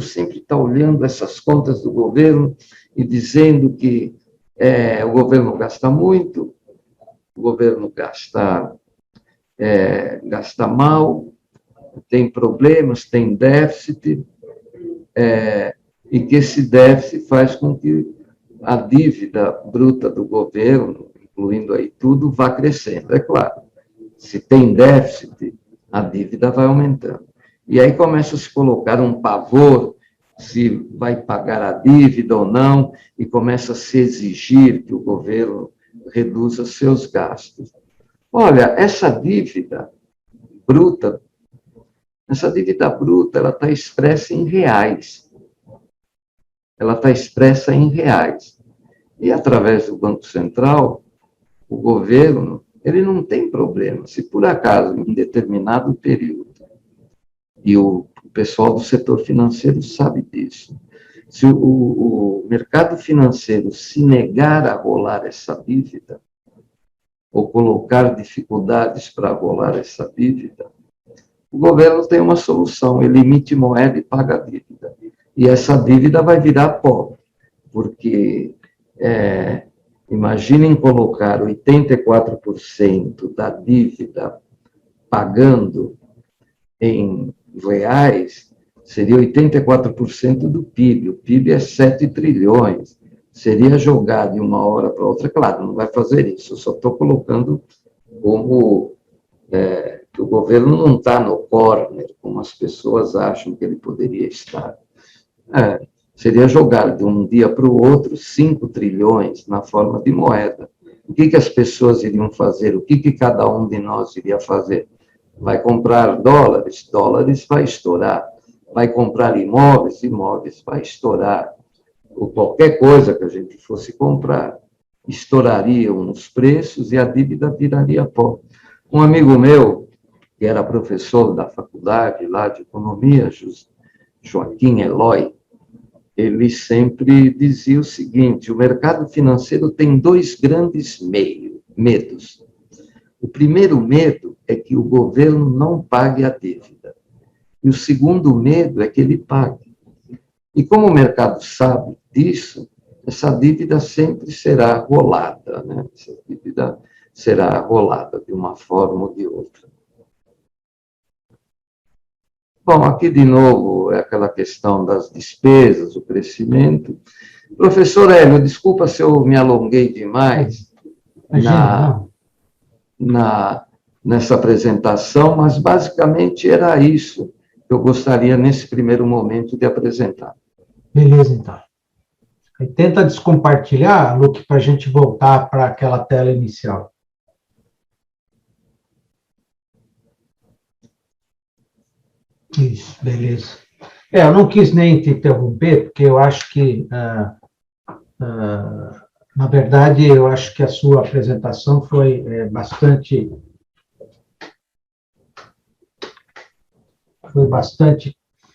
sempre está olhando essas contas do governo e dizendo que o governo gasta muito, o governo gasta mal, tem problemas, tem déficit, e que esse déficit faz com que a dívida bruta do governo, incluindo aí tudo, vá crescendo. É claro, se tem déficit, a dívida vai aumentando. E aí começa a se colocar um pavor se vai pagar a dívida ou não, e começa a se exigir que o governo reduza seus gastos. Olha, essa dívida bruta, ela está expressa em reais. Ela está expressa em reais. E, através do Banco Central, o governo, ele não tem problema. Se, por acaso, em determinado período, e o pessoal do setor financeiro sabe disso, se o mercado financeiro se negar a rolar essa dívida, ou colocar dificuldades para rolar essa dívida, o governo tem uma solução, ele emite moeda e paga a dívida. E essa dívida vai virar pó, porque imaginem colocar 84% da dívida pagando em reais, seria 84% do PIB. O PIB é 7 trilhões. Seria jogado de uma hora para outra. Claro, não vai fazer isso, eu só estou colocando como que o governo não está no corner, como as pessoas acham que ele poderia estar. Seria jogar de um dia para o outro 5 trilhões na forma de moeda. O que as pessoas iriam fazer? O que cada um de nós iria fazer? Vai comprar dólares? Dólares vai estourar. Vai comprar imóveis? Imóveis vai estourar. Ou qualquer coisa que a gente fosse comprar, estourariam os preços e a dívida viraria pó. Um amigo meu, que era professor da faculdade lá de economia, Joaquim Eloy, ele sempre dizia o seguinte: o mercado financeiro tem 2 grandes medos. O primeiro medo é que o governo não pague a dívida. E o segundo medo é que ele pague. E como o mercado sabe disso, essa dívida sempre será rolada, né? Essa dívida será rolada de uma forma ou de outra. Bom, aqui de novo é aquela questão das despesas, o crescimento. Professor Hélio, desculpa se eu me alonguei demais nessa apresentação, mas basicamente era isso que eu gostaria nesse primeiro momento de apresentar. Beleza, então. Aí tenta descompartilhar, Luque, para a gente voltar para aquela tela inicial. Isso, beleza. Eu não quis nem te interromper, porque eu acho que, na verdade, eu acho que a sua apresentação foi bastante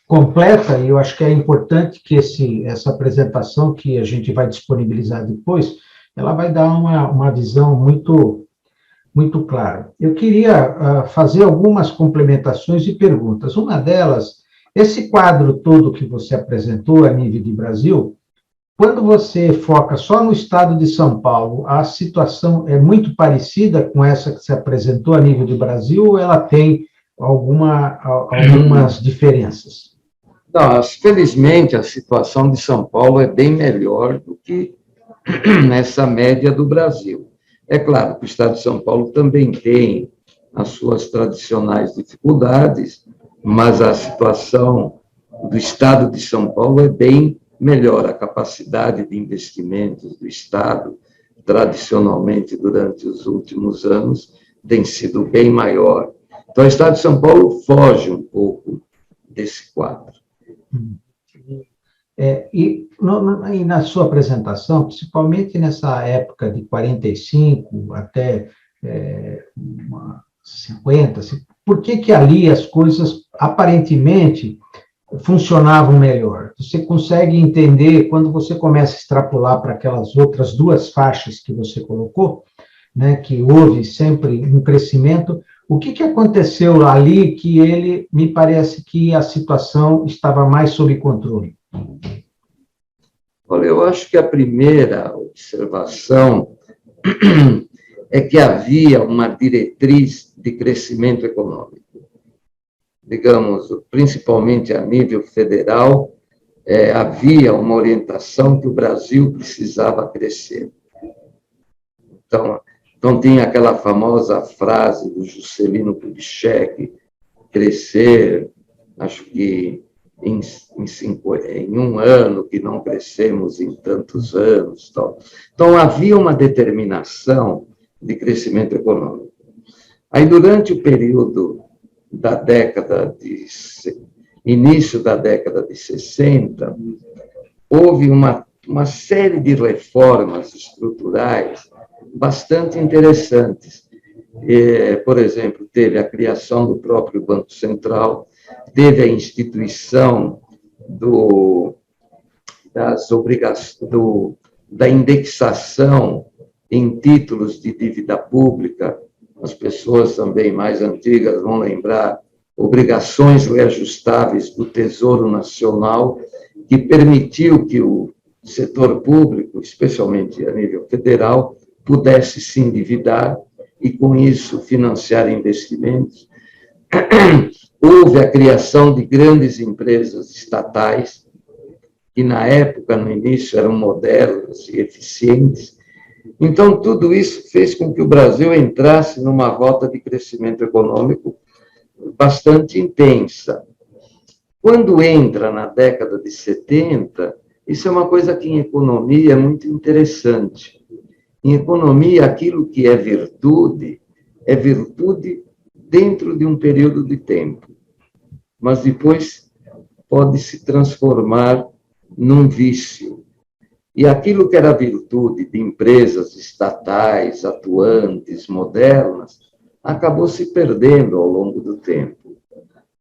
completa, e eu acho que é importante que essa apresentação, que a gente vai disponibilizar depois, ela vai dar uma visão muito clara. Eu queria fazer algumas complementações e perguntas. Uma delas, esse quadro todo que você apresentou a nível de Brasil, quando você foca só no estado de São Paulo, a situação é muito parecida com essa que se apresentou a nível de Brasil, ou ela tem algumas diferenças? Não, felizmente, a situação de São Paulo é bem melhor do que nessa média do Brasil. É claro que o Estado de São Paulo também tem as suas tradicionais dificuldades, mas a situação do Estado de São Paulo é bem melhor. A capacidade de investimentos do Estado, tradicionalmente, durante os últimos anos, tem sido bem maior. Então, o Estado de São Paulo foge um pouco desse quadro. E na sua apresentação, principalmente nessa época de 45 até 50, por que ali as coisas aparentemente funcionavam melhor? Você consegue entender, quando você começa a extrapolar para aquelas outras duas faixas que você colocou, né, que houve sempre um crescimento, o que aconteceu ali que me parece que a situação estava mais sob controle? Olha, eu acho que a primeira observação é que havia uma diretriz de crescimento econômico. Digamos, principalmente a nível federal, havia uma orientação que o Brasil precisava crescer. Então tinha aquela famosa frase do Juscelino Kubitschek, crescer, acho que em um ano, que não crescemos em tantos anos. Tal. Então, havia uma determinação de crescimento econômico. Aí, durante o período da início da década de 60, houve uma série de reformas estruturais bastante interessantes. Por exemplo, teve a criação do próprio Banco Central, teve a instituição da indexação em títulos de dívida pública. As pessoas também mais antigas vão lembrar obrigações reajustáveis do Tesouro Nacional, que permitiu que o setor público, especialmente a nível federal, pudesse se endividar e, com isso, financiar investimentos. Houve a criação de grandes empresas estatais, que, na época, no início, eram modernas e eficientes. Então, tudo isso fez com que o Brasil entrasse numa rota de crescimento econômico bastante intensa. Quando entra na década de 70, isso é uma coisa que, em economia, é muito interessante. Em economia, aquilo que é virtude dentro de um período de tempo, mas depois pode se transformar num vício. E aquilo que era virtude de empresas estatais, atuantes, modernas, acabou se perdendo ao longo do tempo.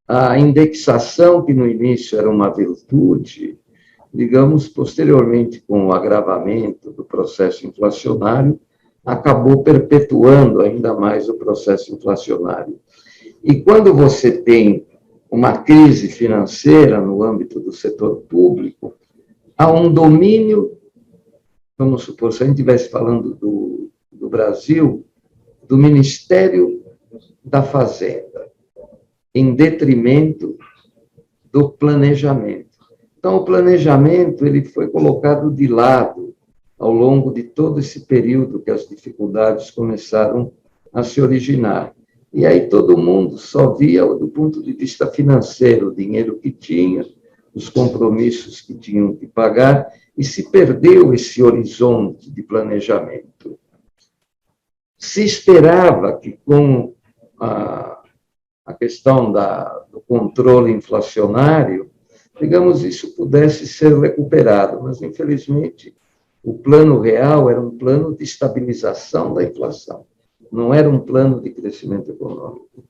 A indexação, que no início era uma virtude, digamos, posteriormente, com o agravamento do processo inflacionário, acabou perpetuando ainda mais o processo inflacionário. E quando você tem uma crise financeira no âmbito do setor público, há um domínio, vamos supor, se a gente estivesse falando do Brasil, do Ministério da Fazenda, em detrimento do planejamento. Então, o planejamento ele foi colocado de lado ao longo de todo esse período que as dificuldades começaram a se originar. E aí todo mundo só via do ponto de vista financeiro o dinheiro que tinha, os compromissos que tinham que pagar, e se perdeu esse horizonte de planejamento. Se esperava que, com a questão do controle inflacionário, digamos, isso pudesse ser recuperado, mas, infelizmente, o plano real era um plano de estabilização da inflação, não era um plano de crescimento econômico.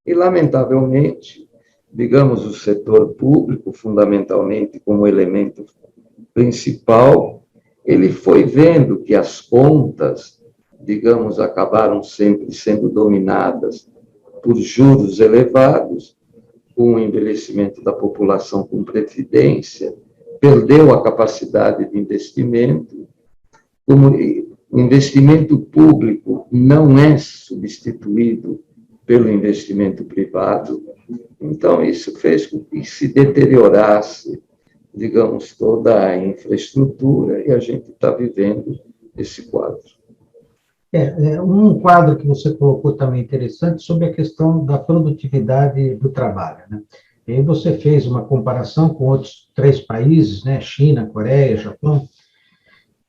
E, lamentavelmente, digamos, o setor público, fundamentalmente como elemento principal, ele foi vendo que as contas, digamos, acabaram sempre sendo dominadas por juros elevados, com o envelhecimento da população com previdência, perdeu a capacidade de investimento. Como o investimento público não é substituído pelo investimento privado, então isso fez com que se deteriorasse, digamos, toda a infraestrutura, e a gente está vivendo esse quadro. Um quadro que você colocou também interessante sobre a questão da produtividade do trabalho, né? E aí você fez uma comparação com outros 3 países, né? China, Coreia, Japão,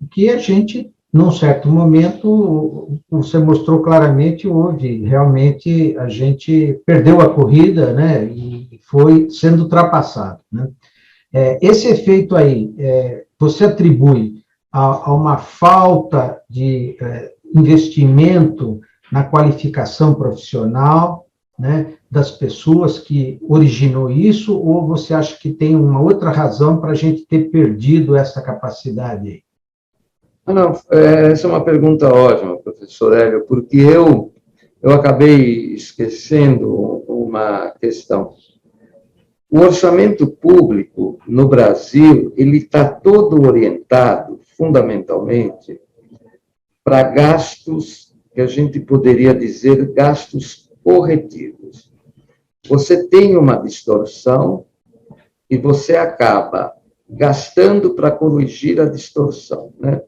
que a gente, num certo momento, você mostrou claramente, realmente a gente perdeu a corrida, né? E foi sendo ultrapassado, né? Esse efeito aí, você atribui a uma falta de investimento na qualificação profissional, né, das pessoas que originou isso, ou você acha que tem uma outra razão para a gente ter perdido essa capacidade aí? Não, essa é uma pergunta ótima, professor Hélio, porque eu acabei esquecendo uma questão. O orçamento público no Brasil, ele está todo orientado, fundamentalmente, para gastos que a gente poderia dizer gastos corretivos. Você tem uma distorção e você acaba gastando para corrigir a distorção, né?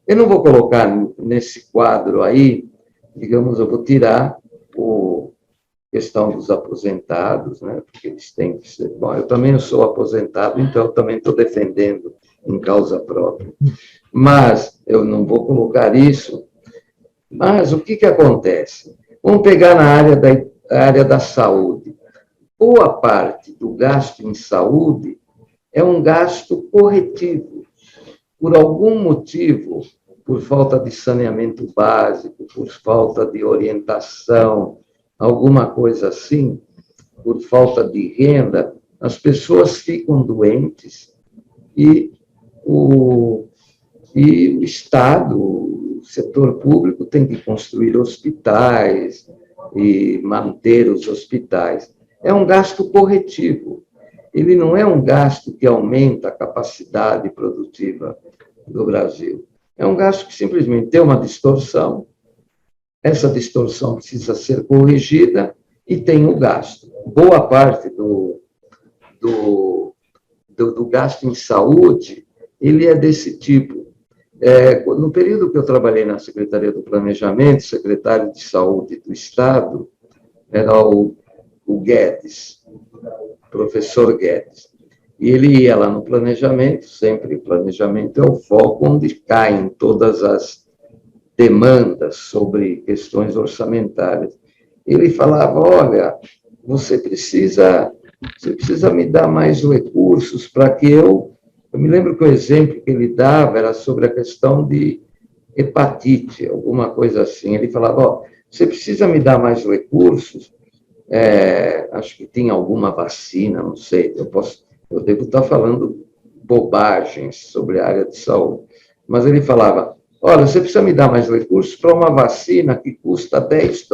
Eu não vou colocar nesse quadro aí, digamos, eu vou tirar a questão dos aposentados, né? Porque eles têm que ser... Bom, eu também sou aposentado, então eu também estou defendendo em causa própria. Mas eu não vou colocar isso. Mas o que acontece? Vamos pegar na área da saúde. Boa parte do gasto em saúde é um gasto corretivo. Por algum motivo, por falta de saneamento básico, por falta de orientação, alguma coisa assim, por falta de renda, as pessoas ficam doentes e o Estado, o setor público, tem que construir hospitais e manter os hospitais. É um gasto corretivo. Ele não é um gasto que aumenta a capacidade produtiva do Brasil. É um gasto que simplesmente tem uma distorção, essa distorção precisa ser corrigida e tem o gasto. Boa parte do gasto em saúde, ele é desse tipo. No período que eu trabalhei na Secretaria do Planejamento, secretário de Saúde do Estado era o Guedes, professor Guedes. E ele ia lá no planejamento, sempre o planejamento é o foco onde caem todas as demandas sobre questões orçamentárias. Ele falava, olha, você precisa me dar mais recursos para que eu me lembro que o exemplo que ele dava era sobre a questão de hepatite, alguma coisa assim. Ele falava, ó, você precisa me dar mais recursos, acho que tinha alguma vacina, não sei, eu devo estar falando bobagens sobre a área de saúde, mas ele falava, olha, você precisa me dar mais recursos para uma vacina que custa $10.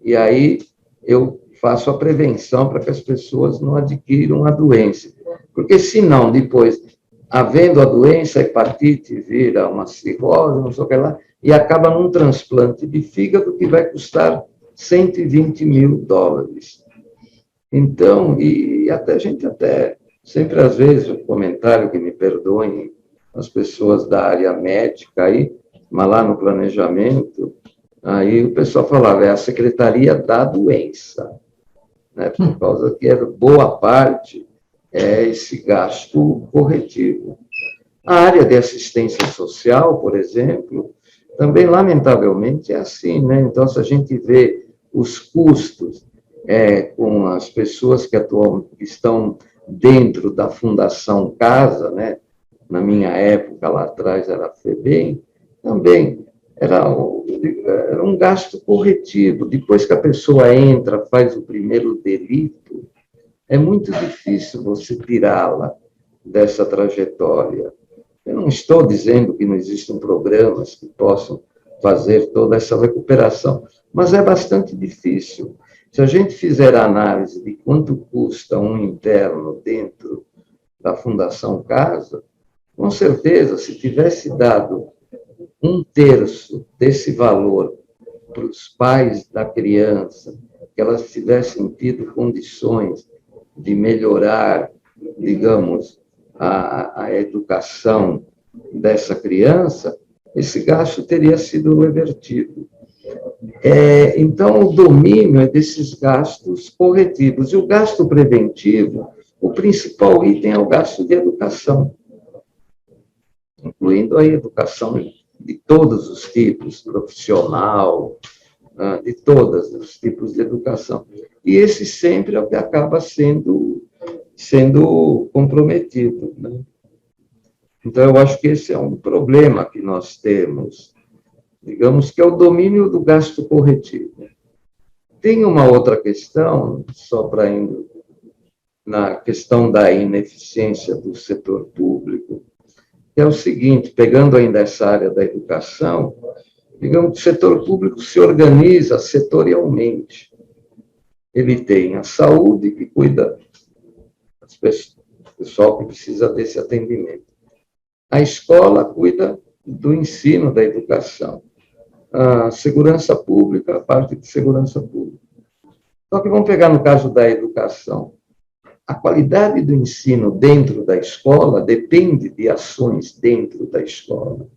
E aí eu faço a prevenção para que as pessoas não adquiram a doença. Porque, senão, depois, havendo a doença, a hepatite vira uma cirrose, não sei o que lá, e acaba num transplante de fígado que vai custar $120 mil. Então, e até a gente sempre às vezes, o comentário que me perdoem as pessoas da área médica aí, mas lá no planejamento, aí o pessoal falava, é a Secretaria da Doença, né? Por causa que boa parte é esse gasto corretivo. A área de assistência social, por exemplo, também, lamentavelmente, é assim, né? Então, se a gente vê os custos com as pessoas que estão dentro da Fundação Casa, né? Na minha época, lá atrás, era a FEBEM, também era um gasto corretivo. Depois que a pessoa entra, faz o primeiro delito, é muito difícil você tirá-la dessa trajetória. Eu não estou dizendo que não existem programas que possam fazer toda essa recuperação, mas é bastante difícil. Se a gente fizer a análise de quanto custa um interno dentro da Fundação Casa, com certeza, se tivesse dado 1/3 desse valor para os pais da criança, que elas tivessem tido condições de melhorar, digamos, a educação dessa criança, esse gasto teria sido revertido. Então, o domínio é desses gastos corretivos. E o gasto preventivo, o principal item é o gasto de educação, incluindo a educação de todos os tipos, profissional, de todos os tipos de educação. E esse sempre é o que acaba sendo sendo comprometido, né? Então, eu acho que esse é um problema que nós temos, digamos que é o domínio do gasto corretivo. Tem uma outra questão, só para ir na questão da ineficiência do setor público, que é o seguinte, pegando ainda essa área da educação, digamos que o setor público se organiza setorialmente. Ele tem a saúde, que cuida do pessoal que precisa desse atendimento. A escola cuida do ensino, da educação. A segurança pública, a parte de segurança pública. Só que vamos pegar no caso da educação. A qualidade do ensino dentro da escola depende de ações dentro da escola.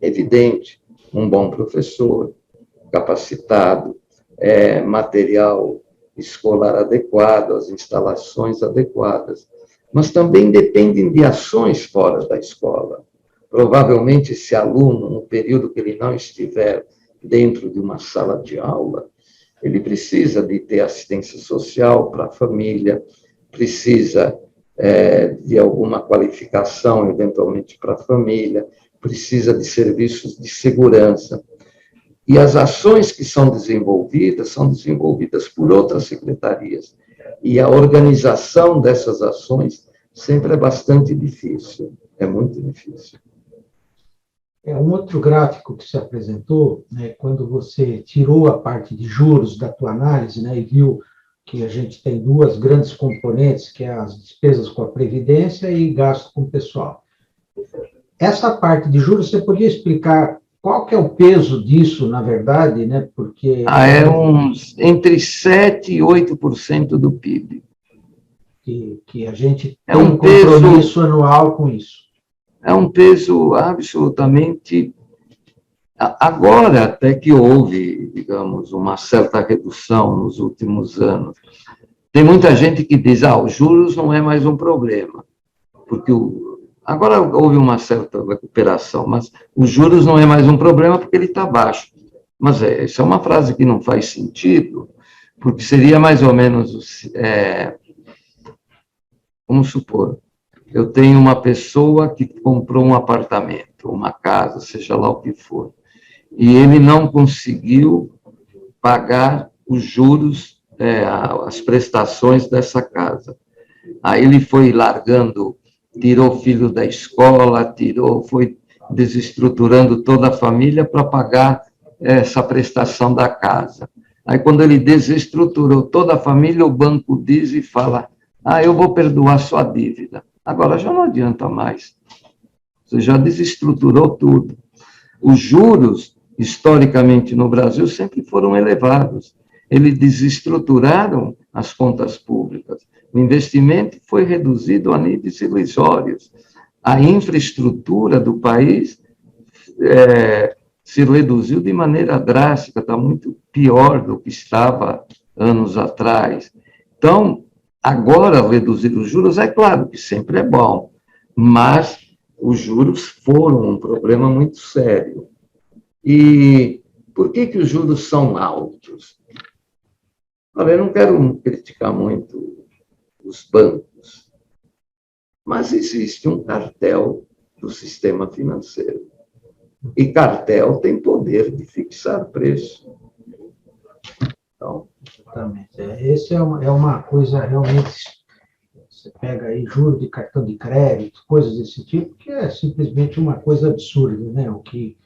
É evidente, um bom professor, capacitado, material escolar adequado, as instalações adequadas, mas também dependem de ações fora da escola. Provavelmente, esse aluno, no período que ele não estiver dentro de uma sala de aula, ele precisa de ter assistência social para a família, precisa de alguma qualificação, eventualmente, para a família, precisa de serviços de segurança. E as ações que são desenvolvidas por outras secretarias. E a organização dessas ações sempre é bastante difícil, é muito difícil. Um outro gráfico que se apresentou, né, quando você tirou a parte de juros da tua análise, né, e viu que a gente tem duas grandes componentes, que é as despesas com a Previdência e gasto com o pessoal. Essa parte de juros, você podia explicar qual que é o peso disso, na verdade, né? Porque... é entre 7% e 8% do PIB. Que a gente tem um compromisso anual com isso. É um peso absolutamente... Agora, até que houve, digamos, uma certa redução nos últimos anos. Tem muita gente que diz, os juros não é mais um problema, porque agora houve uma certa recuperação, mas os juros não é mais um problema porque ele está baixo. Mas isso é uma frase que não faz sentido, porque seria mais ou menos, vamos supor, eu tenho uma pessoa que comprou um apartamento, uma casa, seja lá o que for, e ele não conseguiu pagar os juros, as prestações dessa casa. Aí ele foi largando, tirou o filho da escola, foi desestruturando toda a família para pagar essa prestação da casa. Aí, quando ele desestruturou toda a família, o banco diz e fala, eu vou perdoar sua dívida. Agora já não adianta mais. Você já desestruturou tudo. Os juros, historicamente, no Brasil, sempre foram elevados. Eles desestruturaram as contas públicas. O investimento foi reduzido a níveis irrisórios. A infraestrutura do país se reduziu de maneira drástica, está muito pior do que estava anos atrás. Então, agora, reduzir os juros, é claro que sempre é bom, mas os juros foram um problema muito sério. E por que os juros são altos? Olha, eu não quero criticar muito os bancos, mas existe um cartel do sistema financeiro. E cartel tem poder de fixar preço. Então, exatamente. Essa é uma coisa realmente... Você pega aí juros de cartão de crédito, coisas desse tipo, que é simplesmente uma coisa absurda, né? O que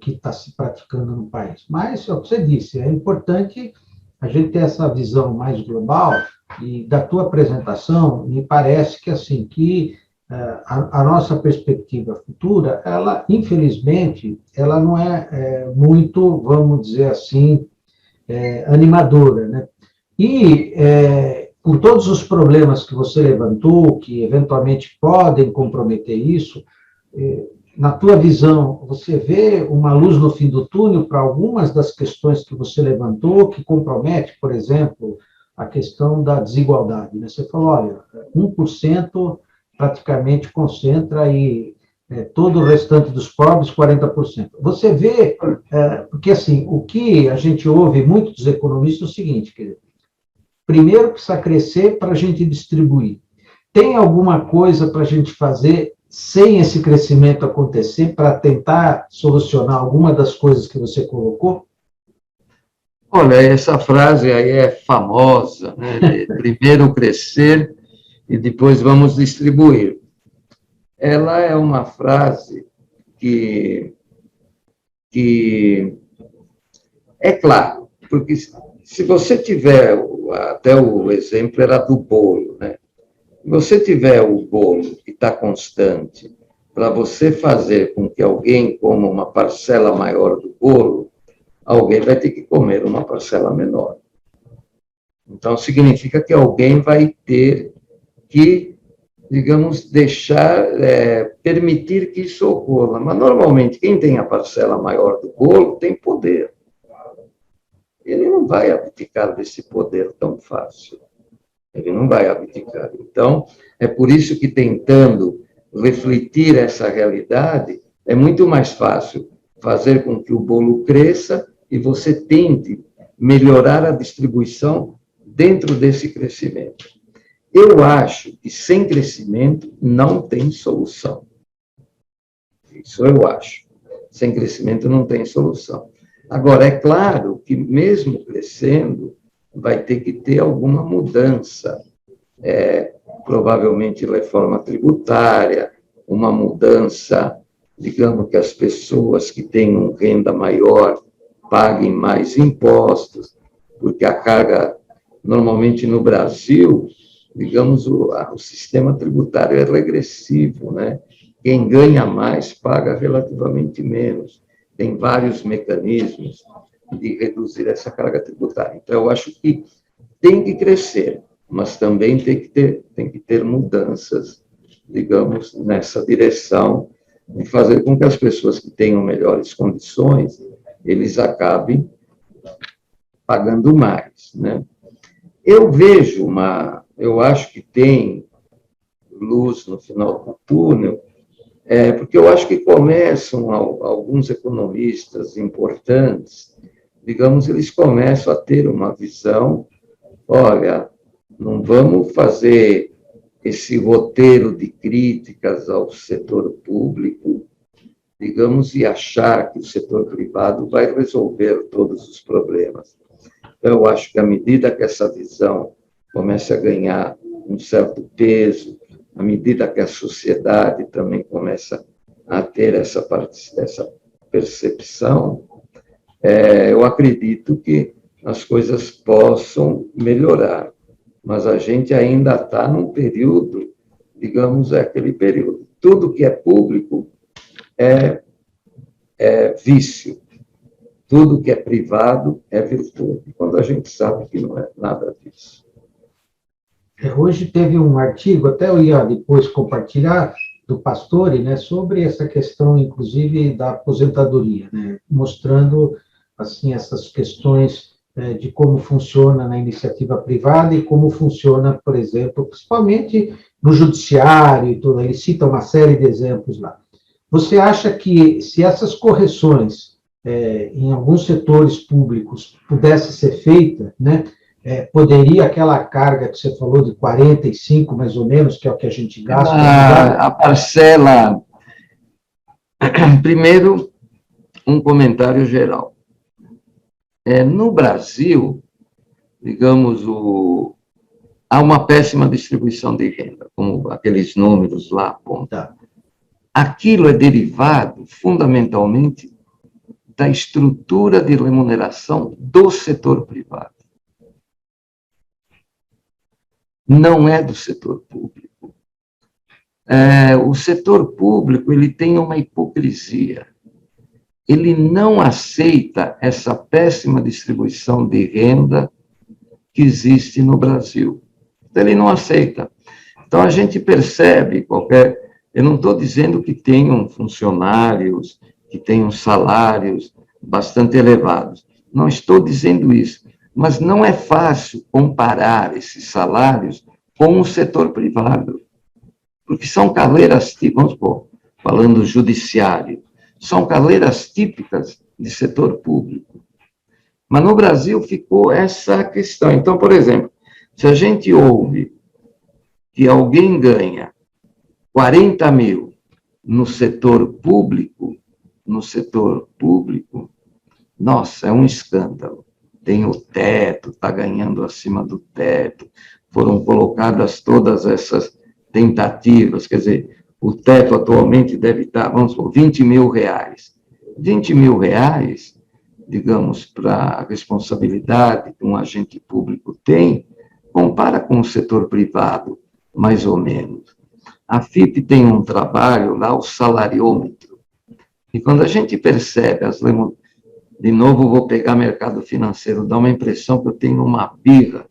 está se praticando no país. Mas, é o que você disse, é importante a gente ter essa visão mais global, e da tua apresentação, me parece que, assim, que a nossa perspectiva futura, ela, infelizmente, ela não é muito, vamos dizer assim, animadora, né? E, com todos os problemas que você levantou, que eventualmente podem comprometer isso, na tua visão, você vê uma luz no fim do túnel para algumas das questões que você levantou, que compromete, por exemplo, a questão da desigualdade, né? Você falou, olha, 1% praticamente concentra aí todo o restante dos pobres, 40%. Você vê, porque assim, o que a gente ouve muito dos economistas é o seguinte, quer dizer, primeiro precisa crescer para a gente distribuir. tem alguma coisa para a gente fazer sem esse crescimento acontecer, para tentar solucionar alguma das coisas que você colocou? Olha, essa frase aí é famosa, né? De primeiro crescer e depois vamos distribuir. Ela é uma frase que é claro, porque se você tiver, até o exemplo era do bolo, né? Se você tiver o bolo que está constante, para você fazer com que alguém coma uma parcela maior do bolo, alguém vai ter que comer uma parcela menor. Então, significa que alguém vai ter que, digamos, permitir que isso ocorra. Mas, normalmente, quem tem a parcela maior do bolo tem poder. Ele não vai abdicar desse poder tão fácil. Ele não vai abdicar. Então, é por isso que, tentando refletir essa realidade, é muito mais fácil fazer com que o bolo cresça e você tente melhorar a distribuição dentro desse crescimento. Eu acho que sem crescimento não tem solução. Isso eu acho. Sem crescimento não tem solução. Agora, é claro que mesmo crescendo, vai ter que ter alguma mudança. Provavelmente reforma tributária, uma mudança, digamos que as pessoas que tenham renda maior paguem mais impostos, porque a carga, normalmente no Brasil, digamos, o sistema tributário é regressivo, né? Quem ganha mais paga relativamente menos. Tem vários mecanismos de reduzir essa carga tributária. Então, eu acho que tem que crescer, mas também tem que ter mudanças, digamos, nessa direção de fazer com que as pessoas que tenham melhores condições, eles acabem pagando mais, né? Eu acho que tem luz no final do túnel, porque eu acho que começam alguns economistas importantes, digamos, eles começam a ter uma visão, olha, não vamos fazer esse roteiro de críticas ao setor público, digamos, e achar que o setor privado vai resolver todos os problemas. Então, eu acho que à medida que essa visão comece a ganhar um certo peso, à medida que a sociedade também começa a ter essa percepção, eu acredito que as coisas possam melhorar. Mas a gente ainda está num período, digamos, aquele período. Tudo que é público é vício. Tudo que é privado é virtude, quando a gente sabe que não é nada disso. Hoje teve um artigo, até eu ia depois compartilhar, do Pastore, né, sobre essa questão, inclusive, da aposentadoria, né, mostrando, assim, essas questões de como funciona na iniciativa privada e como funciona, por exemplo, principalmente no judiciário e tudo. Ele cita uma série de exemplos lá. Você acha que, se essas correções em alguns setores públicos pudesse ser feita, né, poderia aquela carga que você falou de 45, mais ou menos, que é o que a gente gasta? A parcela... Primeiro, um comentário geral. No Brasil, digamos, há uma péssima distribuição de renda, como aqueles números lá apontam. Aquilo é derivado, fundamentalmente, da estrutura de remuneração do setor privado. Não é do setor público. O setor público ele tem uma hipocrisia. Ele não aceita essa péssima distribuição de renda que existe no Brasil. Ele não aceita. Então, a gente percebe Eu não estou dizendo que tenham funcionários, que tenham salários bastante elevados. Não estou dizendo isso. Mas não é fácil comparar esses salários com o setor privado. Porque são carreiras típicas, vamos supor, falando judiciário, são carreiras típicas de setor público. Mas no Brasil ficou essa questão. Então, por exemplo, se a gente ouve que alguém ganha 40 mil no setor público, nossa, é um escândalo. Tem o teto, está ganhando acima do teto, foram colocadas todas essas tentativas, quer dizer, o teto atualmente deve estar, vamos supor, 20 mil reais. 20 mil reais, digamos, para a responsabilidade que um agente público tem, compara com o setor privado, mais ou menos. A FIP tem um trabalho lá, o salariômetro, e quando a gente percebe, de novo vou pegar mercado financeiro, dá uma impressão que eu tenho uma birra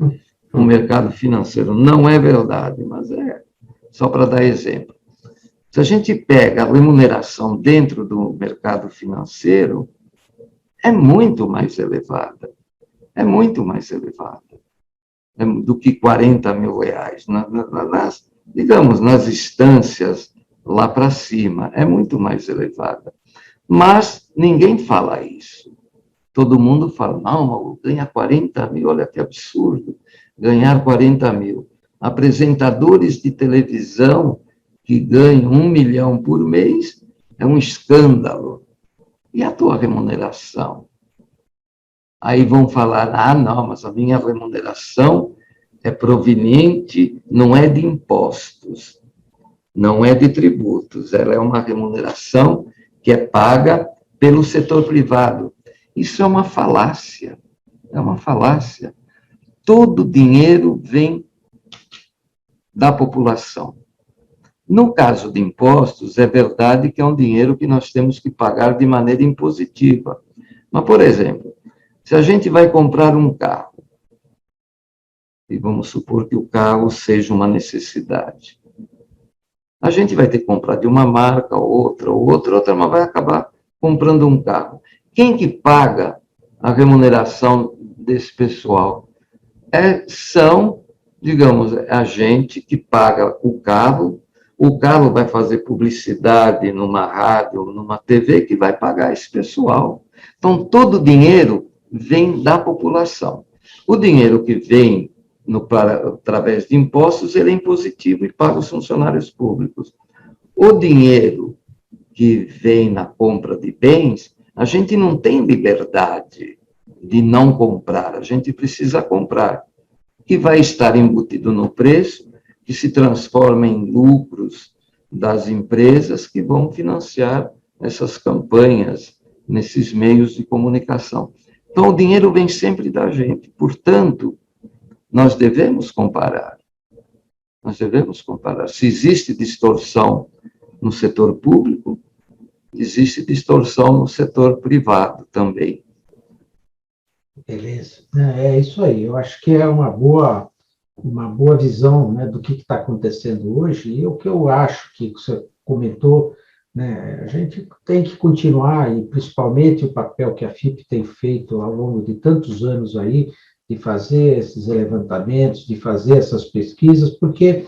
no mercado financeiro. Não é verdade, mas é só para dar exemplo. Se a gente pega a remuneração dentro do mercado financeiro, é muito mais elevada. É muito mais elevada do que 40 mil reais. Digamos, nas instâncias lá para cima, é muito mais elevada. Mas ninguém fala isso. Todo mundo fala, não, Mauro, ganha 40 mil, olha que absurdo, ganhar 40 mil. Apresentadores de televisão que ganham 1 milhão por mês é um escândalo. E a tua remuneração? Aí vão falar, ah, não, mas a minha remuneração é proveniente, não é de impostos, não é de tributos, ela é uma remuneração que é paga pelo setor privado. Isso é uma falácia, é uma falácia. Todo dinheiro vem da população. No caso de impostos, é verdade que é um dinheiro que nós temos que pagar de maneira impositiva. Mas, por exemplo, se a gente vai comprar um carro, e vamos supor que o carro seja uma necessidade, a gente vai ter que comprar de uma marca, outra, mas vai acabar comprando um carro. Quem que paga a remuneração desse pessoal? São, digamos, a gente que paga o carro vai fazer publicidade numa rádio, numa TV, que vai pagar esse pessoal. Então, todo o dinheiro vem da população. O dinheiro que vem através de impostos, ele é impositivo e paga os funcionários públicos. O dinheiro que vem na compra de bens, a gente não tem liberdade de não comprar, a gente precisa comprar, que vai estar embutido no preço, que se transforma em lucros das empresas que vão financiar essas campanhas nesses meios de comunicação. Então, o dinheiro vem sempre da gente, portanto, nós devemos comparar. Nós devemos comparar. Se existe distorção no setor público, existe distorção no setor privado também. Beleza. É isso aí. Eu acho que é uma boa visão, né, do que está acontecendo hoje. E o que eu acho que você comentou, né, a gente tem que continuar, e principalmente o papel que a FIP tem feito ao longo de tantos anos aí, de fazer esses levantamentos, de fazer essas pesquisas, porque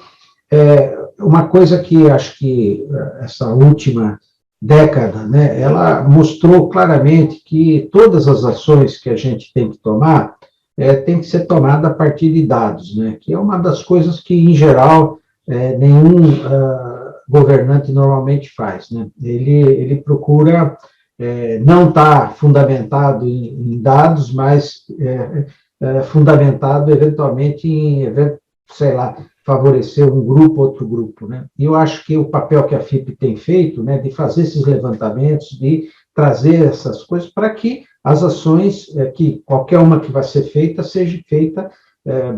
uma coisa que acho que essa última década, né, ela mostrou claramente que todas as ações que a gente tem que tomar tem que ser tomada a partir de dados, né, que é uma das coisas que, em geral, nenhum governante normalmente faz, né? Ele procura não estar fundamentado em dados, mas fundamentado, eventualmente, em, sei lá, favorecer um grupo, outro grupo, né? E eu acho que o papel que a FIP tem feito, né, de fazer esses levantamentos, de trazer essas coisas para que as ações, que qualquer uma que vai ser feita, seja feita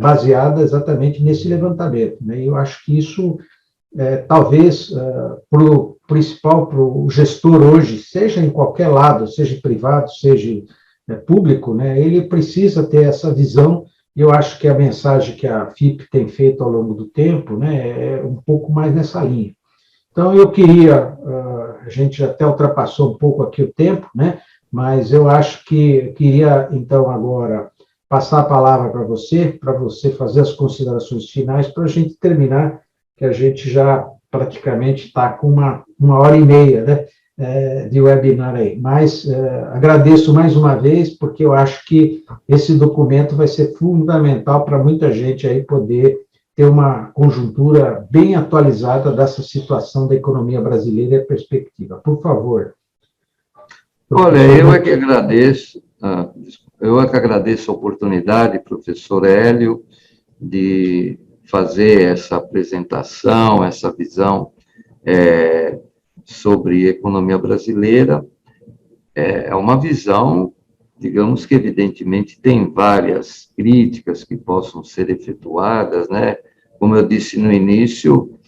baseada exatamente nesse levantamento, né? E eu acho que isso, talvez, para o principal, para o gestor hoje, seja em qualquer lado, seja privado, seja público, né, ele precisa ter essa visão. E eu acho que a mensagem que a FIP tem feito ao longo do tempo, né, é um pouco mais nessa linha. Então, eu queria, a gente até ultrapassou um pouco aqui o tempo, né, mas eu acho que eu queria, então, agora, passar a palavra para você fazer as considerações finais, para a gente terminar, que a gente já praticamente está com uma hora e meia, né, de webinar aí. Mas agradeço mais uma vez, porque eu acho que esse documento vai ser fundamental para muita gente aí poder ter uma conjuntura bem atualizada dessa situação da economia brasileira e a perspectiva. Por favor. Olha, eu é que agradeço a oportunidade, professor Hélio, de fazer essa apresentação, essa visão sobre economia brasileira. É uma visão, digamos que, evidentemente, tem várias críticas que possam ser efetuadas, né? Como eu disse no início,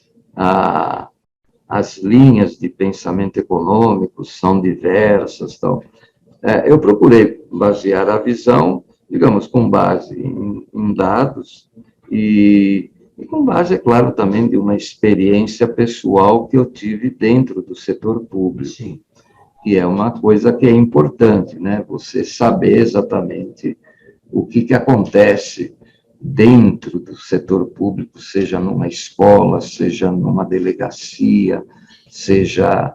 as linhas de pensamento econômico são diversas, tal. Eu procurei basear a visão, digamos, com base em dados e com base, é claro, também de uma experiência pessoal que eu tive dentro do setor público. Sim. Que é uma coisa que é importante, né? Você saber exatamente o que acontece dentro do setor público, seja numa escola, seja numa delegacia, seja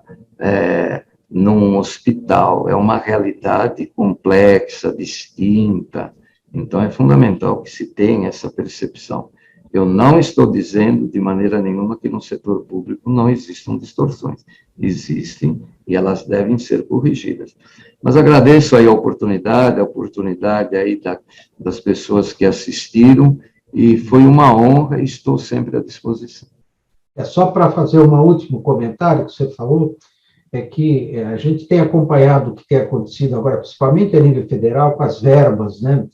num hospital. É uma realidade complexa, distinta. Então, é fundamental que se tenha essa percepção. Eu não estou dizendo de maneira nenhuma que no setor público não existam distorções. Existem e elas devem ser corrigidas. Mas agradeço aí a oportunidade aí das pessoas que assistiram, e foi uma honra e estou sempre à disposição. Só para fazer um último comentário que você falou, é que a gente tem acompanhado o que tem acontecido agora, principalmente a nível federal, com as verbas, né,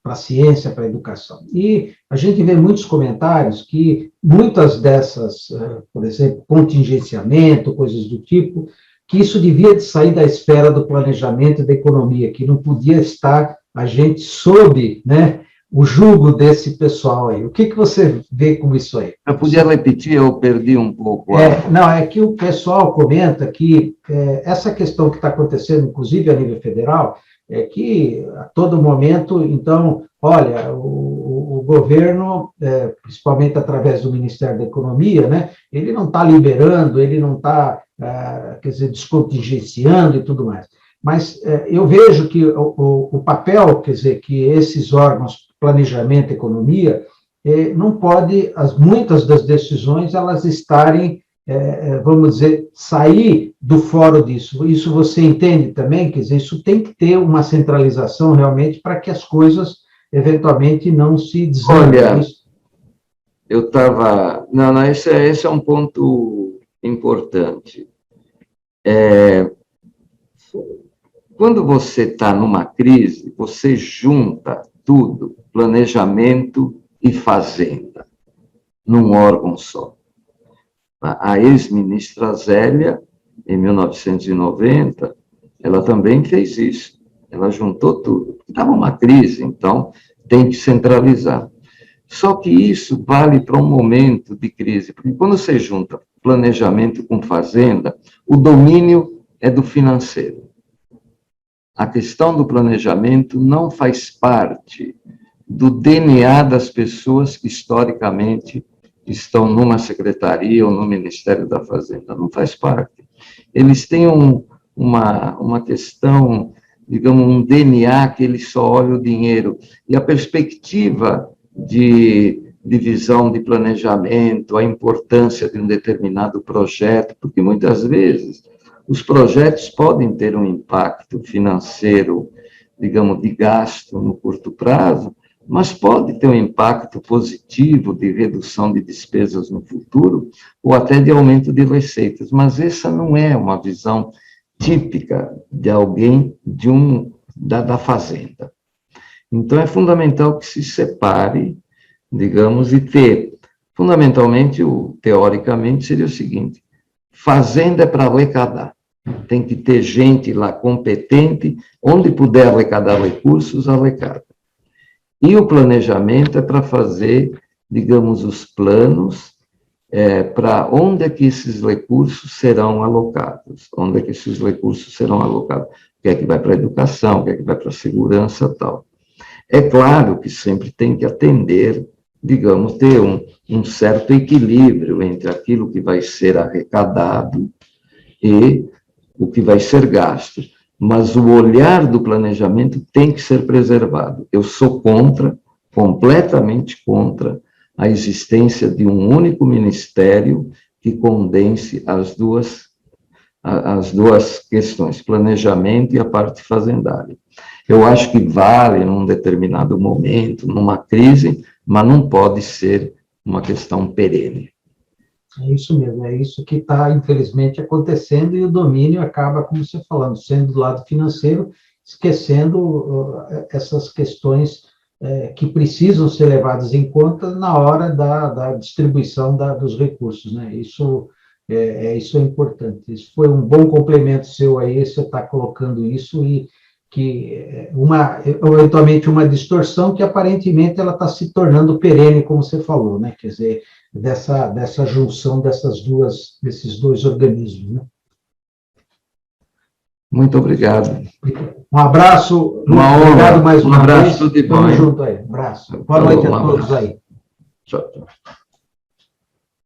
para a ciência, para a educação. E a gente vê muitos comentários que muitas dessas, por exemplo, contingenciamento, coisas do tipo, que isso devia de sair da esfera do planejamento e da economia, que não podia estar a gente sob, né, o jugo desse pessoal aí. O que você vê com isso aí? Eu podia repetir, eu perdi um pouco. Não, é que o pessoal comenta que essa questão que está acontecendo, inclusive a nível federal, é que a todo momento, então, olha, o governo, principalmente através do Ministério da Economia, né, ele não está liberando, ele não está, quer dizer, descontingenciando e tudo mais. Mas eu vejo que o papel, quer dizer, que esses órgãos, planejamento e economia, não pode, muitas das decisões, elas estarem, vamos dizer, sair do foro disso. Isso você entende também? Quer dizer, isso tem que ter uma centralização realmente para que as coisas, eventualmente, não se desandem. Olha, eu estava... Não, esse é um ponto importante. Quando você está numa crise, você junta tudo, planejamento e fazenda, num órgão só. A ex-ministra Zélia, em 1990, ela também fez isso. Ela juntou tudo. Estava uma crise, então tem que centralizar. Só que isso vale para um momento de crise, porque quando você junta planejamento com fazenda, o domínio é do financeiro. A questão do planejamento não faz parte do DNA das pessoas que, historicamente, estão numa secretaria ou no Ministério da Fazenda. Não faz parte. Eles têm uma questão, digamos, um DNA que eles só olham o dinheiro. E a perspectiva de visão de planejamento, a importância de um determinado projeto, porque muitas vezes os projetos podem ter um impacto financeiro, digamos, de gasto no curto prazo, mas pode ter um impacto positivo de redução de despesas no futuro, ou até de aumento de receitas. Mas essa não é uma visão típica de alguém da fazenda. Então, é fundamental que se separe, digamos, e ter, fundamentalmente, teoricamente, seria o seguinte: fazenda é para arrecadar. Tem que ter gente lá competente, onde puder arrecadar recursos, arrecada. E o planejamento é para fazer, digamos, os planos para onde é que esses recursos serão alocados, onde é que esses recursos serão alocados, o que é que vai para a educação, o que é que vai para a segurança e tal. É claro que sempre tem que atender, digamos, ter um certo equilíbrio entre aquilo que vai ser arrecadado e o que vai ser gasto. Mas o olhar do planejamento tem que ser preservado. Eu sou contra completamente contra a existência de um único ministério que condense as duas questões, planejamento e a parte fazendária. Eu acho que vale num determinado momento, numa crise, mas não pode ser uma questão perene. É isso mesmo, é isso que está, infelizmente, acontecendo, e o domínio acaba, como você falando, sendo do lado financeiro, esquecendo essas questões que precisam ser levadas em conta na hora da distribuição dos recursos, né? Isso é importante. Isso foi um bom complemento seu aí, você está colocando isso, e que eventualmente uma distorção que aparentemente ela está se tornando perene, como você falou, né? Quer dizer, dessa junção desses dois organismos, né? Muito obrigado. Um abraço, uma honra. Obrigado mais uma vez. Tudo de bom. Tamo junto aí. Um abraço. Boa noite a todos aí. Tchau, tchau.